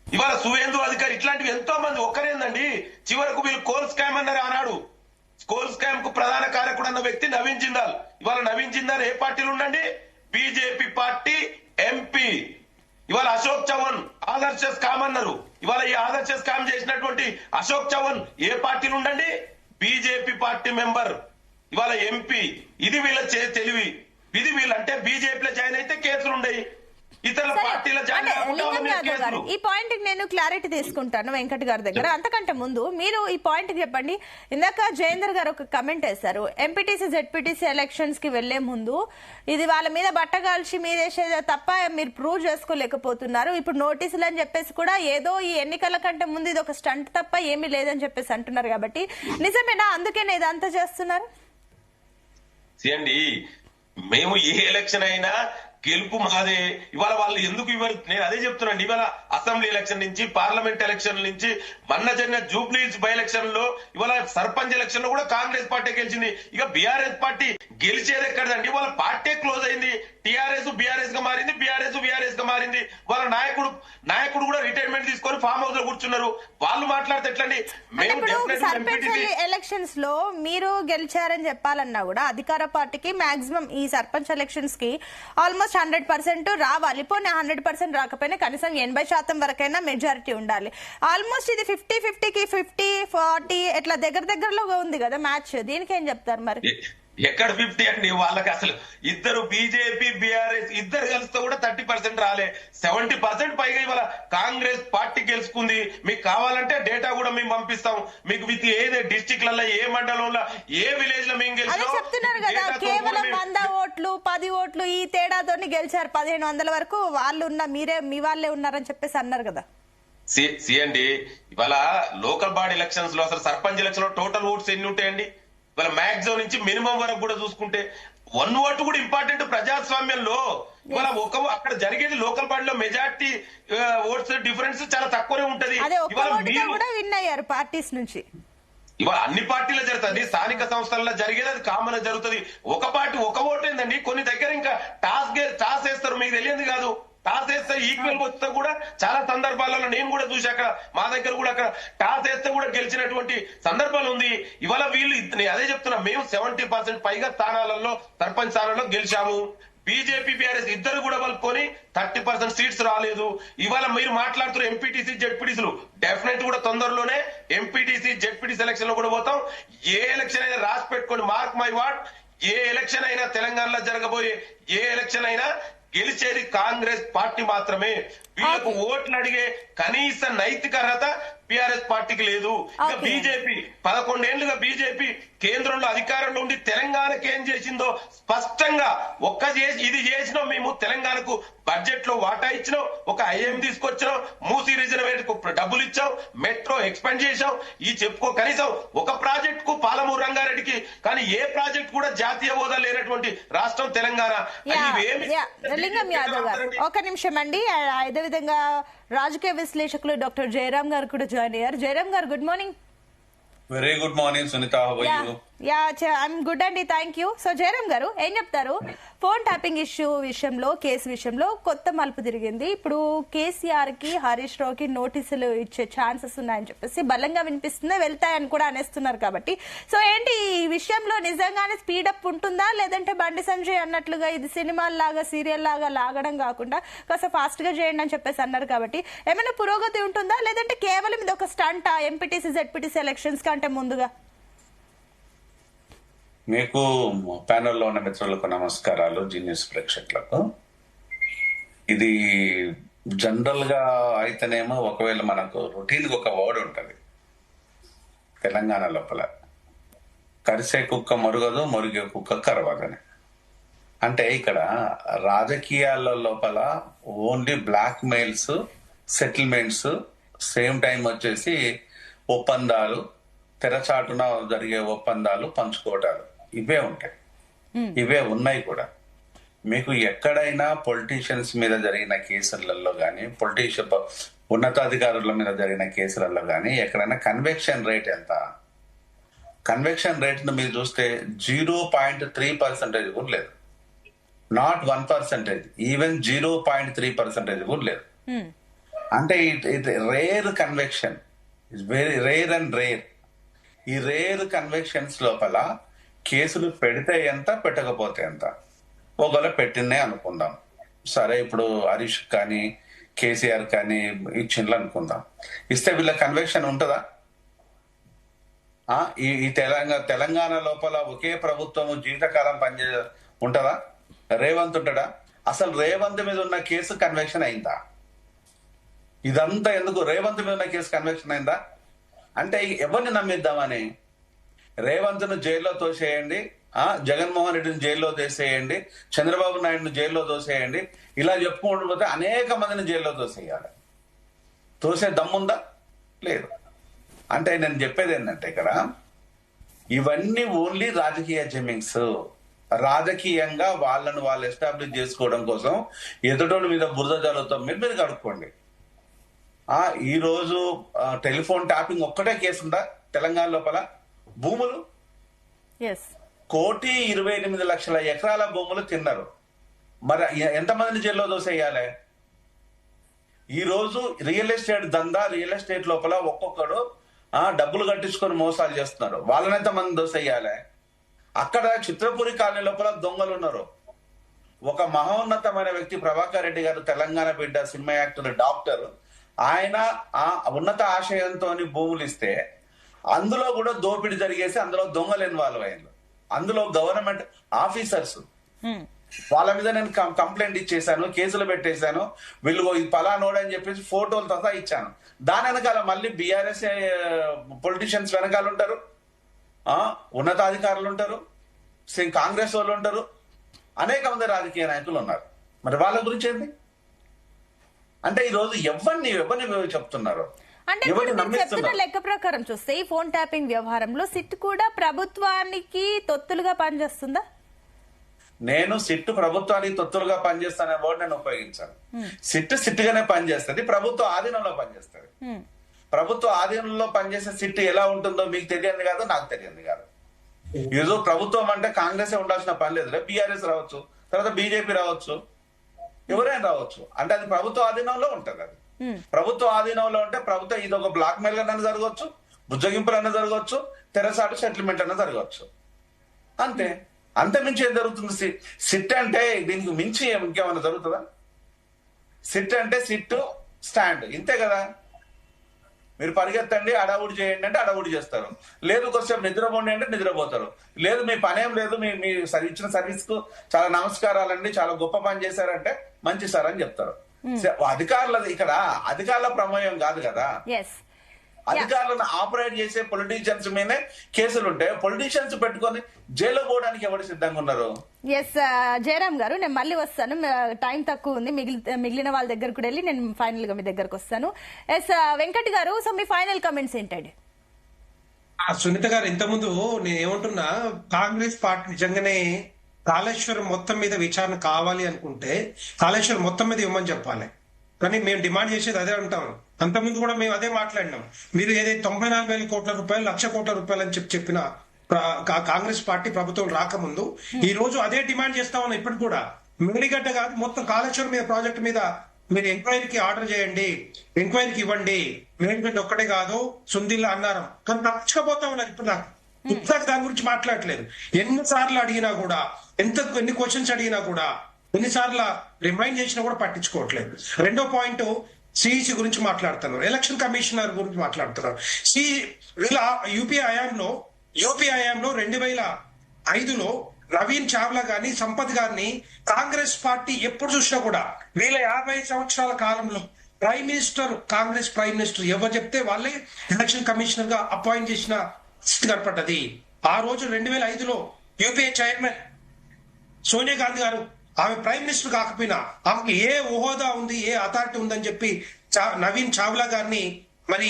ఇవాళ సువేందు అధికారి, ఇట్లాంటివి ఎంతో మంది. ఒక్కరేందండి, చివరకు వీళ్ళు కోల్ స్కామ్ అన్నారు ఆనాడు. కోల్ స్కామ్ కు ప్రధాన కారకుడు అన్న వ్యక్తి నవీన్ జిందాల్. ఇవాళ నవీన్ జిందాల్ ఏ పార్టీలో ఉండండి? BJP party MP. ఇవాళ అశోక్ చౌహాన్ ఆదర్శ స్కామ్ అన్నారు. ఇవాళ ఈ ఆదర్శ స్కామ్ చేసినటువంటి అశోక్ చౌహాన్ ఏ పార్టీలు ఉండండి? బీజేపీ పార్టీ మెంబర్, ఇవాళ ఎంపీ. ఇది వీళ్ళ తెలివి. ఇది వీళ్ళు, అంటే బీజేపీలో జాయిన్ అయితే కేసులు ఉండయి, ఇతర పార్టీల జాయిన్ ఈ పాయింట్ నేను క్లారిటీ తీసుకుంటాను వెంకట్ గారి దగ్గర. అంతకంటే ముందు మీరు ఈ పాయింట్ చెప్పండి. ఇందాక జయేందర్ గారు ఒక కమెంట్ వేశారు, ఎంపీటీసీ జెడ్పీటీసీ ఎలక్షన్స్ కి వెళ్లే ముందు ఇది వాళ్ళ మీద బట్టగాల్చి మీదేసేదే తప్ప మీరు ప్రూవ్ చేసుకోలేకపోతున్నారు, ఇప్పుడు నోటీసులు అని చెప్పేసి కూడా ఏదో ఈ ఎన్నికల కంటే ముందు ఇది ఒక స్టంట్ తప్ప ఏమీ లేదని చెప్పేసి అంటున్నారు. కాబట్టి నిజమేనా? అందుకేనే ఇదంతా చేస్తున్నారు? అండి, మేము ఏ ఎలక్షన్ అయినా గెలుపు మాదే. ఇవాళ వాళ్ళు ఎందుకు ఇవ్వరు? నేను అదే చెప్తున్నాను. ఇవాళ అసెంబ్లీ ఎలక్షన్ నుంచి, పార్లమెంట్ ఎలక్షన్ నుంచి, మొన్న జరిగిన జూబ్లీహిల్స్ బై ఎలక్షన్ లో, ఇవాళ సర్పంచ్ ఎలక్షన్ లో కూడా కాంగ్రెస్ పార్టీ గెలిచింది. ఇక బీఆర్ఎస్ పార్టీ గెలిచేది ఎక్కడదండి? వాళ్ళ పార్టీ క్లోజ్ అయింది. టీఆర్ఎస్ బీఆర్ఎస్ గా మారింది, బీఆర్ఎస్ గా మారింది. వాళ్ళ నాయకుడు కూడా రిటైర్మెంట్ తీసుకొని ఫామ్ హౌస్ లో కూర్చున్నారు. వాళ్ళు మాట్లాడితే ఎట్లండి? సర్పంచ్ ఎలక్షన్స్ లో మీరు గెలిచారని చెప్పాలన్నా కూడా అధికార పార్టీకి మాక్సిమం ఈ సర్పంచ్ ఎలక్షన్స్ కి ఆల్మోస్ట్ ఆల్మోస్ట్ 100% రావాలి. పోనీ 100% రాకపోయినా కనీసం 80% వరకైనా మెజారిటీ ఉండాలి. ఆల్మోస్ట్ ఇది 50-50కి 50-40 ఇట్లా దగ్గరలో ఉంది కదా మ్యాచ్. దీనికి ఏం చెప్తారు మరి? ఎక్కడ 50 అండి? వాళ్ళకి అసలు ఇద్దరు బీజేపీ బీఆర్ఎస్ ఇద్దరు కలిస్తే కూడా 30% రాలే. 70% పైగా ఇవాళ కాంగ్రెస్ పార్టీ గెలుచుకుంది. మీకు కావాలంటే డేటా కూడా మేము పంపిస్తాం. మీకు విత్ ఏదే డిస్ట్రిక్ట్లలో, ఏ మండలంలో, ఏ విలేజ్ లో మేము గెలిచాం చెప్తున్నారు కదా. కేవలం 100 ఓట్లు 10 ఓట్లు ఈ తేడాతో గెలిచారు. 1500 వరకు వాళ్ళు మీ వాళ్ళే ఉన్నారని చెప్పేసి అన్నారు కదా. సియండి, ఇవాళ లోకల్ బాడీ ఎలక్షన్స్ లో అసలు సర్పంచ్ ఎలక్షన్ లో టోటల్ ఓట్స్ ఎన్ని ఉంటాయండి? ఇవాళ మ్యాక్సిమం నుంచి మినిమం వరకు కూడా చూసుకుంటే 1 ఓటు కూడా ఇంపార్టెంట్ ప్రజాస్వామ్యంలో. ఇవాళ అక్కడ జరిగేది లోకల్ బాడీలో మెజార్టీ ఓట్స్ డిఫరెన్స్ చాలా తక్కువనే ఉంటది. విన్ అయ్యారు పార్టీస్ నుంచి. ఇవాళ అన్ని పార్టీలో జరుగుతుంది. స్థానిక సంస్థల్లో జరిగేది అది కామన్ జరుగుతుంది. ఒక పార్టీ ఒక ఓటు ఏందండి. కొన్ని దగ్గర ఇంకా టాస్ వేస్తారు, మీకు తెలియదు కాదు. టాస్ వేస్తే ఈక్వల్ వస్తే కూడా చాలా సందర్భాలలో నేను కూడా చూసి అక్కడ మా దగ్గర కూడా అక్కడ టాస్ వేస్తే కూడా గెలిచినటువంటి సందర్భాలు ఉంది. ఇవాళ వీళ్ళు అదే చెప్తున్నా, మేము 70% పైగా స్థానాలలో సర్పంచ్ స్థానాల్లో గెలిచాము. బీజేపీ బీఆర్ఎస్ ఇద్దరు కూడా కలుపుకొని 30% సీట్స్ రాలేదు. ఇవాళ మీరు మాట్లాడుతున్న ఎంపీటీసీ జెడ్పీటీసీలు డెఫినెట్ కూడా తొందరలోనే ఎంపీటీసీ జెడ్పీటీసీ ఎలక్షన్ లో కూడా పోతాం. ఏ ఎలక్షన్ అయినా రాసి పెట్టుకోండి, mark my ward. A election అయినా తెలంగాణలో జరగబోయే ఏ ఎలక్షన్ అయినా గెలిచేది కాంగ్రెస్ పార్టీ మాత్రమే. వీళ్ళకు ఓట్లు అడిగే కనీస నైతిక అర్హత బీఆర్ఎస్ పార్టీకి లేదు. ఇక బీజేపీ 11 ఏళ్లుగా బీజేపీ కేంద్రంలో అధికారంలో ఉండి తెలంగాణకి ఏం చేసిందో స్పష్టంగా ఇది చేసినాం. మేము తెలంగాణకు బడ్జెట్ లో వాటా ఇచ్చినాం, ఒక ఐఎం తీసుకొచ్చినాం, మూసీ రిజర్వేట్ కు డబ్బులు ఇచ్చాం, మెట్రో ఎక్స్పాండ్ చేశాం. ఈ చెప్పుకో కనీసం ఒక ప్రాజెక్ట్ కు పాలమూరు రంగారెడ్డికి, కానీ ఏ ప్రాజెక్ట్ కూడా జాతీయ హోదా లేనటువంటి రాష్ట్రం తెలంగాణ. లింగం యాదవ్ గారు ఒక నిమిషం అండి. అదేవిధంగా రాజకీయ విశ్లేషకులు డాక్టర్ జయరాం గారు కూడా జాయిన్ అయ్యారు. జయరాం గారు good morning. Very good morning Sunitha. I'm good అండి, థ్యాంక్ యూ. సో జయరాం గారు ఏం చెప్తారు? ఫోన్ ట్యాపింగ్ ఇష్యూ విషయంలో, కేసు విషయంలో కొత్త మలుపు తిరిగింది. ఇప్పుడు కేసీఆర్ కి హరీష్ రావుకి నోటీసులు ఇచ్చే ఛాన్సెస్ ఉన్నాయని చెప్పేసి బలంగా వినిపిస్తుంది. వెళ్తాయని కూడా అనేస్తున్నారు కాబట్టి, సో ఏంటి ఈ విషయంలో నిజంగానే స్పీడప్ ఉంటుందా, లేదంటే బండి సంజయ్ అన్నట్లుగా ఇది సినిమాల లాగా సీరియల్ లాగా లాగడం కాకుండా కాస్త ఫాస్ట్ గా చేయండి అని చెప్పేసి అన్నారు కాబట్టి ఏమైనా పురోగతి ఉంటుందా, లేదంటే కేవలం ఇది ఒక స్టంటా ఎంపీటీసీ జెడ్పీటీసీ ఎలక్షన్స్ కంటే ముందుగా? మీకు ప్యానెల్లో ఉన్న మిత్రులకు నమస్కారాలు, జీ న్యూస్ ప్రేక్షకులకు. ఇది జనరల్ గా అయితేనేమో ఒకవేళ మనకు రొటీన్ గా ఒక వర్డ్ ఉంటది తెలంగాణ లోపల, కరిసే కుక్క మరుగదు, మరుగే కుక్క కరవదని. అంటే ఇక్కడ రాజకీయాల లోపల only black mails, settlements, same time వచ్చేసి ఒప్పందాలు, తెరచాటున జరిగే ఒప్పందాలు, పంచుకోవటాలు, ఇవే ఉంటాయి. ఇవే ఉన్నాయి కూడా. మీకు ఎక్కడైనా పొలిటీషియన్స్ మీద జరిగిన కేసులలో కానీ, ఉన్నతాధికారుల మీద జరిగిన కేసులలో కానీ ఎక్కడైనా కన్విక్షన్ రేట్ ఎంత? కన్విక్షన్ రేట్ ను మీరు చూస్తే 0.3% కూడా లేదు. నాట్ 1%, ఈవెన్ 0.3% కూడా లేదు. అంటే it rare conviction, it's very rare and rare. ఈ రేర్ కన్విక్షన్స్ లోపల కేసులు పెడితే ఎంత, పెట్టకపోతే ఎంత? ఒకవేళ పెట్టిందే అనుకుందాం, సరే ఇప్పుడు హరీష్ కానీ కేసీఆర్ కానీ ఇచ్చిండ్లు అనుకుందాం. ఇస్తే వీళ్ళ కన్విక్షన్ ఉంటుందా? ఈ తెలంగాణ లోపల ఒకే ప్రభుత్వము జీవితకాలం ఉంటుందా? రేవంత్ ఉంటాడా? అసలు రేవంత్ మీద ఉన్న కేసు కన్విక్షన్ అయిందా? ఇదంతా ఎందుకు? రేవంత్ మీద ఉన్న కేసు కన్విక్షన్ అయిందా? అంటే ఎవరిని నమ్మిద్దామని? రేవంత్ ను జైల్లో తోసేయండి, జగన్మోహన్ రెడ్డిని జైల్లో తోసేయండి, చంద్రబాబు నాయుడును జైల్లో తోసేయండి, ఇలా చెప్పుకుంటూ పోతే అనేక మందిని జైల్లో తోసేయాలి. తోసే దమ్ముందా? లేదు. అంటే నేను చెప్పేది ఏంటంటే ఇక్కడ ఇవన్నీ ఓన్లీ రాజకీయ జమింగ్స్. రాజకీయంగా వాళ్ళను వాళ్ళు ఎస్టాబ్లిష్ చేసుకోవడం కోసం ఎదుటోళ్ళ మీద బురద జల్లుతాం. మీరు కడుక్కోండి. ఈ రోజు టెలిఫోన్ ట్యాపింగ్ ఒక్కటే కేసు ఉందా తెలంగాణ లోపల? భూములు 1,28,00,000 ఎకరాల భూములు తిన్నారు. మరి ఎంతమందిని జైల్లో దోసేయాలి? ఈ రోజు రియల్ ఎస్టేట్ దందా, రియల్ ఎస్టేట్ లోపల ఒక్కొక్కడు డబ్బులు కట్టించుకొని మోసాలు చేస్తున్నారు. వాళ్ళని ఎంతమంది దోసేయాలి? అక్కడ చిత్రపురి కాలనీ లోపల దొంగలు ఉన్నారు. ఒక మహోన్నతమైన వ్యక్తి ప్రభాకర్ రెడ్డి గారు, తెలంగాణ బిడ్డ, సినిమా యాక్టర్, డాక్టర్. ఆయన ఆ ఉన్నత ఆశయంతో భూములు ఇస్తే అందులో కూడా దోపిడీ జరిగేసి అందులో దొంగలు ఇన్వాల్వ్ అయ్యారు. అందులో గవర్నమెంట్ ఆఫీసర్స్, వాళ్ళ మీద నేను కంప్లైంట్ ఇచ్చేసాను, కేసులు పెట్టేశాను, వీళ్ళు ఈ పలానోడు అని చెప్పేసి ఫోటోలతో సహా ఇచ్చాను. దాని వెనకాల మళ్ళీ బీఆర్ఎస్ పొలిటీషియన్స్ వెనకాల ఉంటారు, ఉన్నతాధికారులు ఉంటారు, కాంగ్రెస్ వాళ్ళు ఉంటారు, అనేక మంది రాజకీయ నాయకులు ఉన్నారు. మరి వాళ్ళ గురించి ఏంటి అంటే ఈరోజు ఎవరిని చెప్తున్నారు, అంటే ఇప్పుడు మీరు చెప్తున్న లెక్క ప్రకారం చూస్తే ఈ ఫోన్ ట్యాపింగ్ వ్యవహారంలో సిట్ కూడా ప్రభుత్వానికి తొత్తులుగా పనిచేస్తుందా? నేను సిట్ ప్రభుత్వానికి తొత్తులుగా పనిచేస్తానే వర్డ్ నేను ఉపయోగించాను. సిట్ గానే పనిచేస్తుంది, ప్రభుత్వ ఆధీనంలో పనిచేస్తుంది. ప్రభుత్వ ఆధీనంలో పనిచేసే సిట్ ఎలా ఉంటుందో మీకు తెలియదు కాదు, నాకు తెలియదు కాదు. ఈరోజు ప్రభుత్వం అంటే కాంగ్రెస్ ఉండాల్సిన పని లేదు, బీఆర్ఎస్ రావచ్చు, తర్వాత బీజేపీ రావచ్చు, ఎవరైనా రావచ్చు. అంటే అది ప్రభుత్వ ఆధీనంలో ఉంటది. అది ప్రభుత్వ ఆధీనంలో ఉంటే ప్రభుత్వం ఇది ఒక బ్లాక్ మెయిల్ అన్న జరగవచ్చు, బుజ్జగింపులు అన్న జరగవచ్చు, తెరసాటు సెటిల్మెంట్ అన్న జరగవచ్చు. అంతే, అంతే మించి ఏం జరుగుతుంది? సిట్ అంటే దీనికి మించి ఇంకేమైనా జరుగుతుందా? సిట్ అంటే సిట్ స్టాండ్, ఇంతే కదా. మీరు పరిగెత్తండి, అడావుడి చేయండి అంటే అడావుడి చేస్తారు, లేదు కొంచెం నిద్రపోండి అంటే నిద్రపోతారు, లేదు మీ పనేం లేదు, మీ ఇచ్చిన సర్వీస్ కు చాలా నమస్కారాలండి, చాలా గొప్ప పని చేశారంటే మంచి సార్ అని చెప్తారు. అధికారులది ఇక్కడ అధికారుల ప్రమేయం కాదు కదా. అధికారులను ఆపరేట్ చేసే పొలిటీషియన్స్ మీదే కేసులు ఉంటాయి. పొలిటీషియన్స్ పెట్టుకొని జైల్లో పోవడానికి ఎవరు సిద్ధంగా ఉన్నారు? ఎస్ జయరామ్ గారు, నేను మళ్ళీ వస్తాను, టైం తక్కువ ఉంది, మిగిలిన వాళ్ళ దగ్గర కూడా వెళ్ళి నేను ఫైనల్ గా మీ దగ్గరకు వస్తాను. ఎస్ వెంకట్ గారు, సో మీ ఫైనల్ కమెంట్స్ ఏంటండి? సునీత గారు, ఇంతకుముందు నేను ఏమంటున్నా, కాంగ్రెస్ పార్టీ నిజంగానే కాళేశ్వరం మొత్తం మీద విచారణ కావాలి అనుకుంటే కాళేశ్వరం మొత్తం మీద ఇవ్వమని చెప్పాలి. కానీ మేము డిమాండ్ చేసేది అదే అంటాం. అంతకుముందు కూడా మేము అదే మాట్లాడినాం. మీరు ఏదైతే 94,000 కోట్ల రూపాయలు, 1,00,000 కోట్ల రూపాయలు అని చెప్పిన కాంగ్రెస్ పార్టీ ప్రభుత్వం రాకముందు ఈ రోజు అదే డిమాండ్ చేస్తా ఉన్నాం. ఇప్పుడు కూడా మేడిగడ్డ కాదు, మొత్తం కాళేశ్వరం మీద ప్రాజెక్టు మీద మీరు ఎంక్వైరీకి ఆర్డర్ చేయండి, ఎంక్వైరీకి ఇవ్వండి. మేడిగడ్డ ఒక్కటే కాదు, సుందిల్లా అన్నారం, కానీ నచ్చకపోతా ఉన్నారు. ఇప్పుడు నాకు ఇంకా దాని గురించి మాట్లాడలేదు. ఎన్నిసార్లు అడిగినా కూడా, ఎన్ని క్వశ్చన్స్ అడిగినా కూడా, ఎన్నిసార్లు రిమైండ్ చేసినా కూడా పట్టించుకోవట్లేదు. రెండో పాయింట్, సిఈసి గురించి మాట్లాడుతున్నారు, ఎలక్షన్ కమిషనర్ గురించి మాట్లాడుతున్నారు. వీళ్ళ యూపీఏ హయాంలో 2005లో నవీన్ చావ్లా గాని, సంపత్ గారిని కాంగ్రెస్ పార్టీ ఎప్పుడు చూసినా కూడా వీళ్ళ 50 సంవత్సరాల కాలంలో కాంగ్రెస్ ప్రైమ్ మినిస్టర్ ఎవరు చెప్తే వాళ్ళే ఎలక్షన్ కమిషనర్ గా అపాయింట్ చేసిన స్థితి కనపడ్డది. ఆ రోజు 2005లో యూపీఏ చైర్మన్ సోనియా గాంధీ గారు, ఆమె ప్రైమ్ మినిస్టర్ కాకపోయినా ఆమెకి ఏ హోదా ఉంది, ఏ అథారిటీ ఉందని చెప్పి నవీన్ చావ్లా గారిని మరి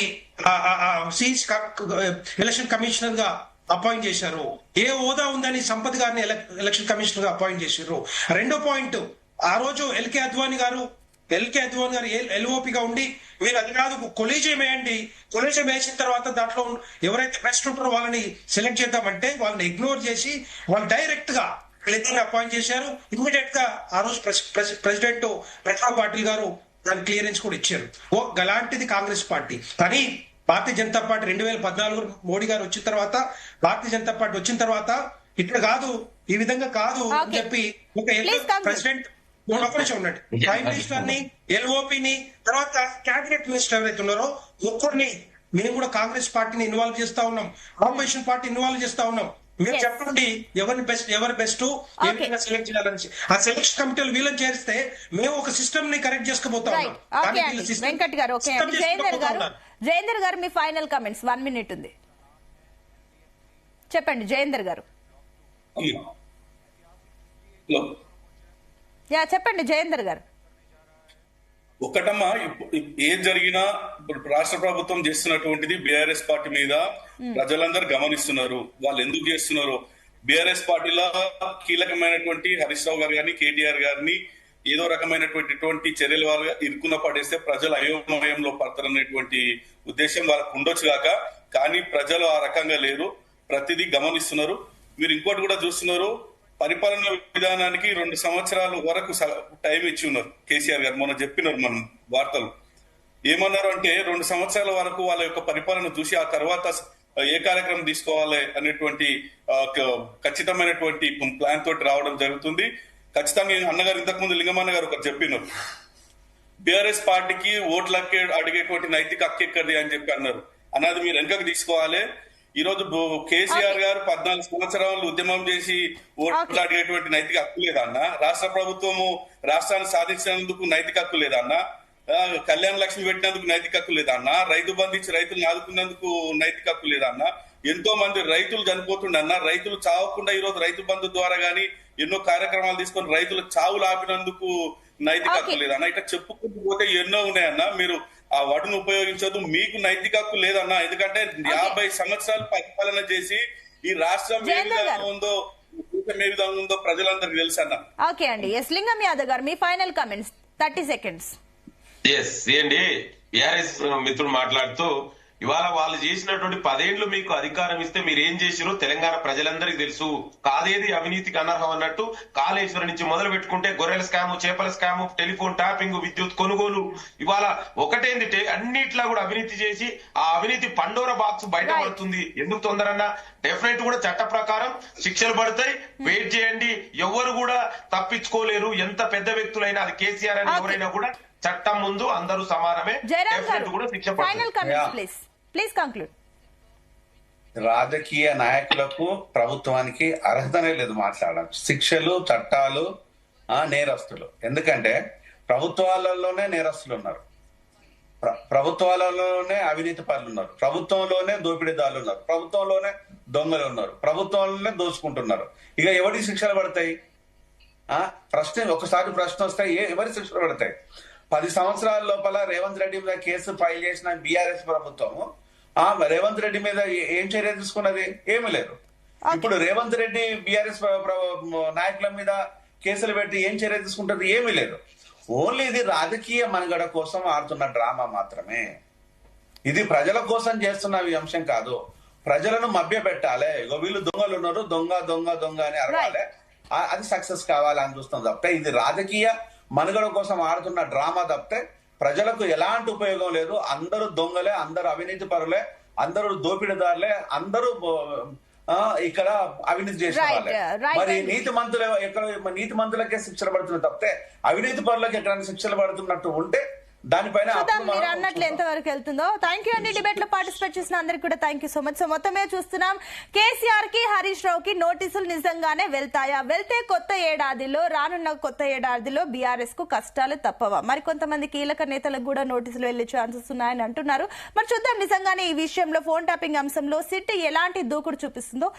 ఎలక్షన్ కమిషనర్ గా అపాయింట్ చేశారు. ఏ హోదా ఉందని సంపత్ గారిని ఎలక్షన్ కమిషనర్ గా అపాయింట్ చేశారు. రెండో పాయింట్, ఆ రోజు ఎల్కే అద్వానీ గారు ఎల్ఓపిగా ఉండి మీరు అది కాదు కొలీజియం వేయండి, కొలీజియం వేసిన తర్వాత దాంట్లో ఎవరైతే బెస్ట్ ఉంటారో వాళ్ళని సెలెక్ట్ చేద్దామంటే వాళ్ళని ఇగ్నోర్ చేసి వాళ్ళు డైరెక్ట్ గా అపాయింట్ చేశారు. ఇమీడియట్ గా ఆ రోజు ప్రెసిడెంట్ ప్రతాప్ పాటిల్ గారు దాని క్లియరెన్స్ కూడా ఇచ్చారు. అలాంటిది కాంగ్రెస్ పార్టీ. కానీ భారతీయ జనతా పార్టీ 2014 మోడీ గారు వచ్చిన తర్వాత, భారతీయ జనతా పార్టీ వచ్చిన తర్వాత ఇట్లా కాదు, ఈ విధంగా కాదు అని చెప్పి ఒక ప్రెసిడెంట్ ఉండండి, ప్రైమ్ మినిస్టర్ ని, ఎల్ఓపిని, తర్వాత క్యాబినెట్ మినిస్టర్ ఎవరైతే ఉన్నారో ఒక్కరిని మేము కూడా కాంగ్రెస్ పార్టీని ఇన్వాల్వ్ చేస్తా ఉన్నాం, ఆపోజిషన్ పార్టీ ఇన్వాల్వ్ చేస్తా ఉన్నాం. మీరు చెప్పండి ఎవరు బెస్ట్ ఏ విధంగా సెలెక్ట్ చేయాలని. ఆ సెలెక్షన్ కమిటీలు వీళ్ళని చేస్తే మేము ఒక సిస్టమ్ ని కరెక్ట్ చేసుకుపోతా ఉన్నాం. వెంకట్ గారు, జయేందర్ గారు మీ ఫైనల్ కమెంట్స్ 1 minute ఉంది, చెప్పండి జయేందర్ గారు. చెప్పండి జయేందర్ గారు. ఒకటమ్మా, ఏం జరిగినా రాష్ట్ర ప్రభుత్వం చేస్తున్నటువంటిది బీఆర్ఎస్ పార్టీ మీద ప్రజలందరూ గమనిస్తున్నారు. వాళ్ళు ఎందుకు చేస్తున్నారో, బీఆర్ఎస్ పార్టీలో కీలకమైనటువంటి హరీష్ రావు గారు గారిని, కేటీఆర్ గారిని ఏదో రకమైనటువంటి చర్యల వల్ల ఇరుకున్న పడేస్తే ప్రజలు అయోమయంలో పడతారనేటువంటి ఉద్దేశం వాళ్ళకు ఉండొచ్చు కాక, కానీ ప్రజలు ఆ రకంగా లేరు, ప్రతిదీ గమనిస్తున్నారు. మీరు ఇంకోటి కూడా చూస్తున్నారు, పరిపాలన విధానానికి 2 సంవత్సరాల వరకు టైం ఇచ్చి ఉన్నారు కేసీఆర్ గారు. మొన్న చెప్పినారు మనం వార్తలు, ఏమన్నారు అంటే 2 సంవత్సరాల వరకు వాళ్ళ యొక్క పరిపాలన చూసి ఆ తర్వాత ఏ కార్యక్రమం తీసుకోవాలి అనేటువంటి ఖచ్చితమైనటువంటి ప్లాన్ తోటి రావడం జరుగుతుంది. ఖచ్చితంగా అన్నగారు ఇంతకు ముందు లింగమన్న గారు ఒకటి చెప్పినారు, బీఆర్ఎస్ పార్టీకి ఓట్లు అడిగేటువంటి నైతిక హక్కు ఎక్కడిది అని చెప్పి అన్నారు. అన్నది మీరు వెనుకకు తీసుకోవాలి. ఈ రోజు కేసీఆర్ గారు 14 సంవత్సరాలు ఉద్యమం చేసి ఓట్లు అడిగేటువంటి నైతిక హక్కు లేదన్న. రాష్ట్ర ప్రభుత్వము రాష్ట్రాన్ని సాధించినందుకు నైతిక హక్కు లేదన్న. కళ్యాణ లక్ష్మి పెట్టినందుకు నైతిక హక్కు లేదన్న. రైతు బంధు ఇచ్చి రైతులను ఆదుకున్నందుకు నైతిక హక్కు లేదన్న. ఎంతో మంది రైతులు చనిపోతుండన్న. రైతులు చావకుండా ఈ రోజు రైతు బంధు ద్వారా గానీ ఎన్నో కార్యక్రమాలు తీసుకొని రైతులు చావులు ఆపినందుకు నైతిక హక్కు లేదన్న. ఇట్లా చెప్పుకుంటూ పోతే ఎన్నో ఉన్నాయన్న. మీరు ఆ వడును ఉపయోగించదు, మీకు నైతిక హక్కు లేదన్నా. ఎందుకంటే 50 సంవత్సరాలు పరిపాలన చేసి ఈ రాష్ట్రం ఏ విధంగా ఉందో ఏ విధంగా ఉందో ప్రజలందరికీ తెలుసు అన్న. ఓకే అండి. ఎస్ లింగం యాదవ్ గారు, మీ ఫైనల్ కామెంట్స్ 30 seconds. ఎస్ ఏంటి బీఆర్ఎస్ మిత్రుడు మాట్లాడుతూ ఇవాళ వాళ్ళు చేసినటువంటి 10 ఏళ్లు మీకు అధికారం ఇస్తే మీరు ఏం చేసిరో తెలంగాణ ప్రజలందరికీ తెలుసు. కాదేది అవినీతికి అనర్హం అన్నట్టు కాళేశ్వరం నుంచి మొదలు పెట్టుకుంటే గొర్రెల స్కాము, చేపల స్కాము, టెలిఫోన్ ట్యాపింగ్, విద్యుత్ కొనుగోలు, ఇవాళ ఒకటేందిటే అన్నిట్లా కూడా అవినీతి చేసి ఆ అవినీతి పండోర బాక్స్ బయటపడుతుంది. ఎందుకు తొందరన్నా? డెఫినెట్ కూడా చట్ట ప్రకారం శిక్షలు పడతాయి. వెయిట్ చేయండి. ఎవరు కూడా తప్పించుకోలేరు. ఎంత పెద్ద వ్యక్తులైనా, అది కేసీఆర్ అని ఎవరైనా కూడా చట్టం ముందు అందరూ సమానమే. కూడా శిక్ష పడుతుంది. Please conclude. రాజకీయ నాయకులకు ప్రభుత్వానికి అర్హతనే లేదు మాట్లాడడం. శిక్షలు, చట్టాలు, నేరస్తులు. ఎందుకంటే ప్రభుత్వాలలోనే నేరస్తులు ఉన్నారు, ప్రభుత్వాలలోనే అవినీతి పరులు ఉన్నారు, ప్రభుత్వంలోనే దోపిడీదారులు ఉన్నారు, ప్రభుత్వంలోనే దొంగలు ఉన్నారు, ప్రభుత్వంలోనే దోచుకుంటున్నారు. ఇక ఎవరికి శిక్షలు పడతాయి? ఒకసారి ప్రశ్న వస్తాయి, ఎవరి శిక్షలు పడతాయి? 10 సంవత్సరాల లోపల రేవంత్ రెడ్డి మీద కేసు ఫైల్ చేసిన బీఆర్ఎస్ ప్రభుత్వము రేవంత్ రెడ్డి మీద ఏం చర్య తీసుకున్నది? ఏమీ లేదు. ఇప్పుడు రేవంత్ రెడ్డి బీఆర్ఎస్ నాయకుల మీద కేసులు పెట్టి ఏం చర్య తీసుకుంటుంది? ఏమీ లేదు. ఓన్లీ ఇది రాజకీయ మనుగడ కోసం ఆడుతున్న డ్రామా మాత్రమే. ఇది ప్రజల కోసం చేస్తున్న అంశం కాదు. ప్రజలను మభ్య పెట్టాలి. వీళ్ళు దొంగలు ఉన్నారు, దొంగ దొంగ దొంగ అని అరవాలి. అది సక్సెస్ కావాలని చూస్తుంది తప్పితే ఇది రాజకీయ మనుగడ కోసం ఆడుతున్న డ్రామా తప్పితే ప్రజలకు ఎలాంటి ఉపయోగం లేదు. అందరూ దొంగలే, అందరూ అవినీతి పరులే, అందరూ దోపిడీదారులే, అందరూ ఇక్కడ అవినీతి చేసిన వాళ్ళే. మరి నీతి మంతులకే శిక్షలు పడుతున్న తప్పితే అవినీతి పరులకు ఎక్కడైనా శిక్షలు పడుతున్నట్టు ఉంటే దానిపైన మీరు అన్నట్లు ఎంతవరకు వెళ్తుందో. థ్యాంక్ యూ అండి. డిబేట్ లో పార్టిసిపేట్ చేసిన అందరికి కూడా thank you so much. So మొత్తమే చూస్తున్నాం, కేసీఆర్ కి హరీష్ రావు కి నోటీసులు నిజంగానే వెళ్తాయా? వెళ్తే రానున్న కొత్త ఏడాదిలో బీఆర్ఎస్ కు కష్టాలు తప్పవా? మరి కొంతమంది కీలక నేతలకు కూడా నోటీసులు వెళ్లే ఛాన్సెస్ ఉన్నాయని అంటున్నారు. మరి చూద్దాం నిజంగానే ఈ విషయంలో ఫోన్ ట్యాపింగ్ అంశంలో సిట్ ఎలాంటి దూకుడు చూపిస్తుందో.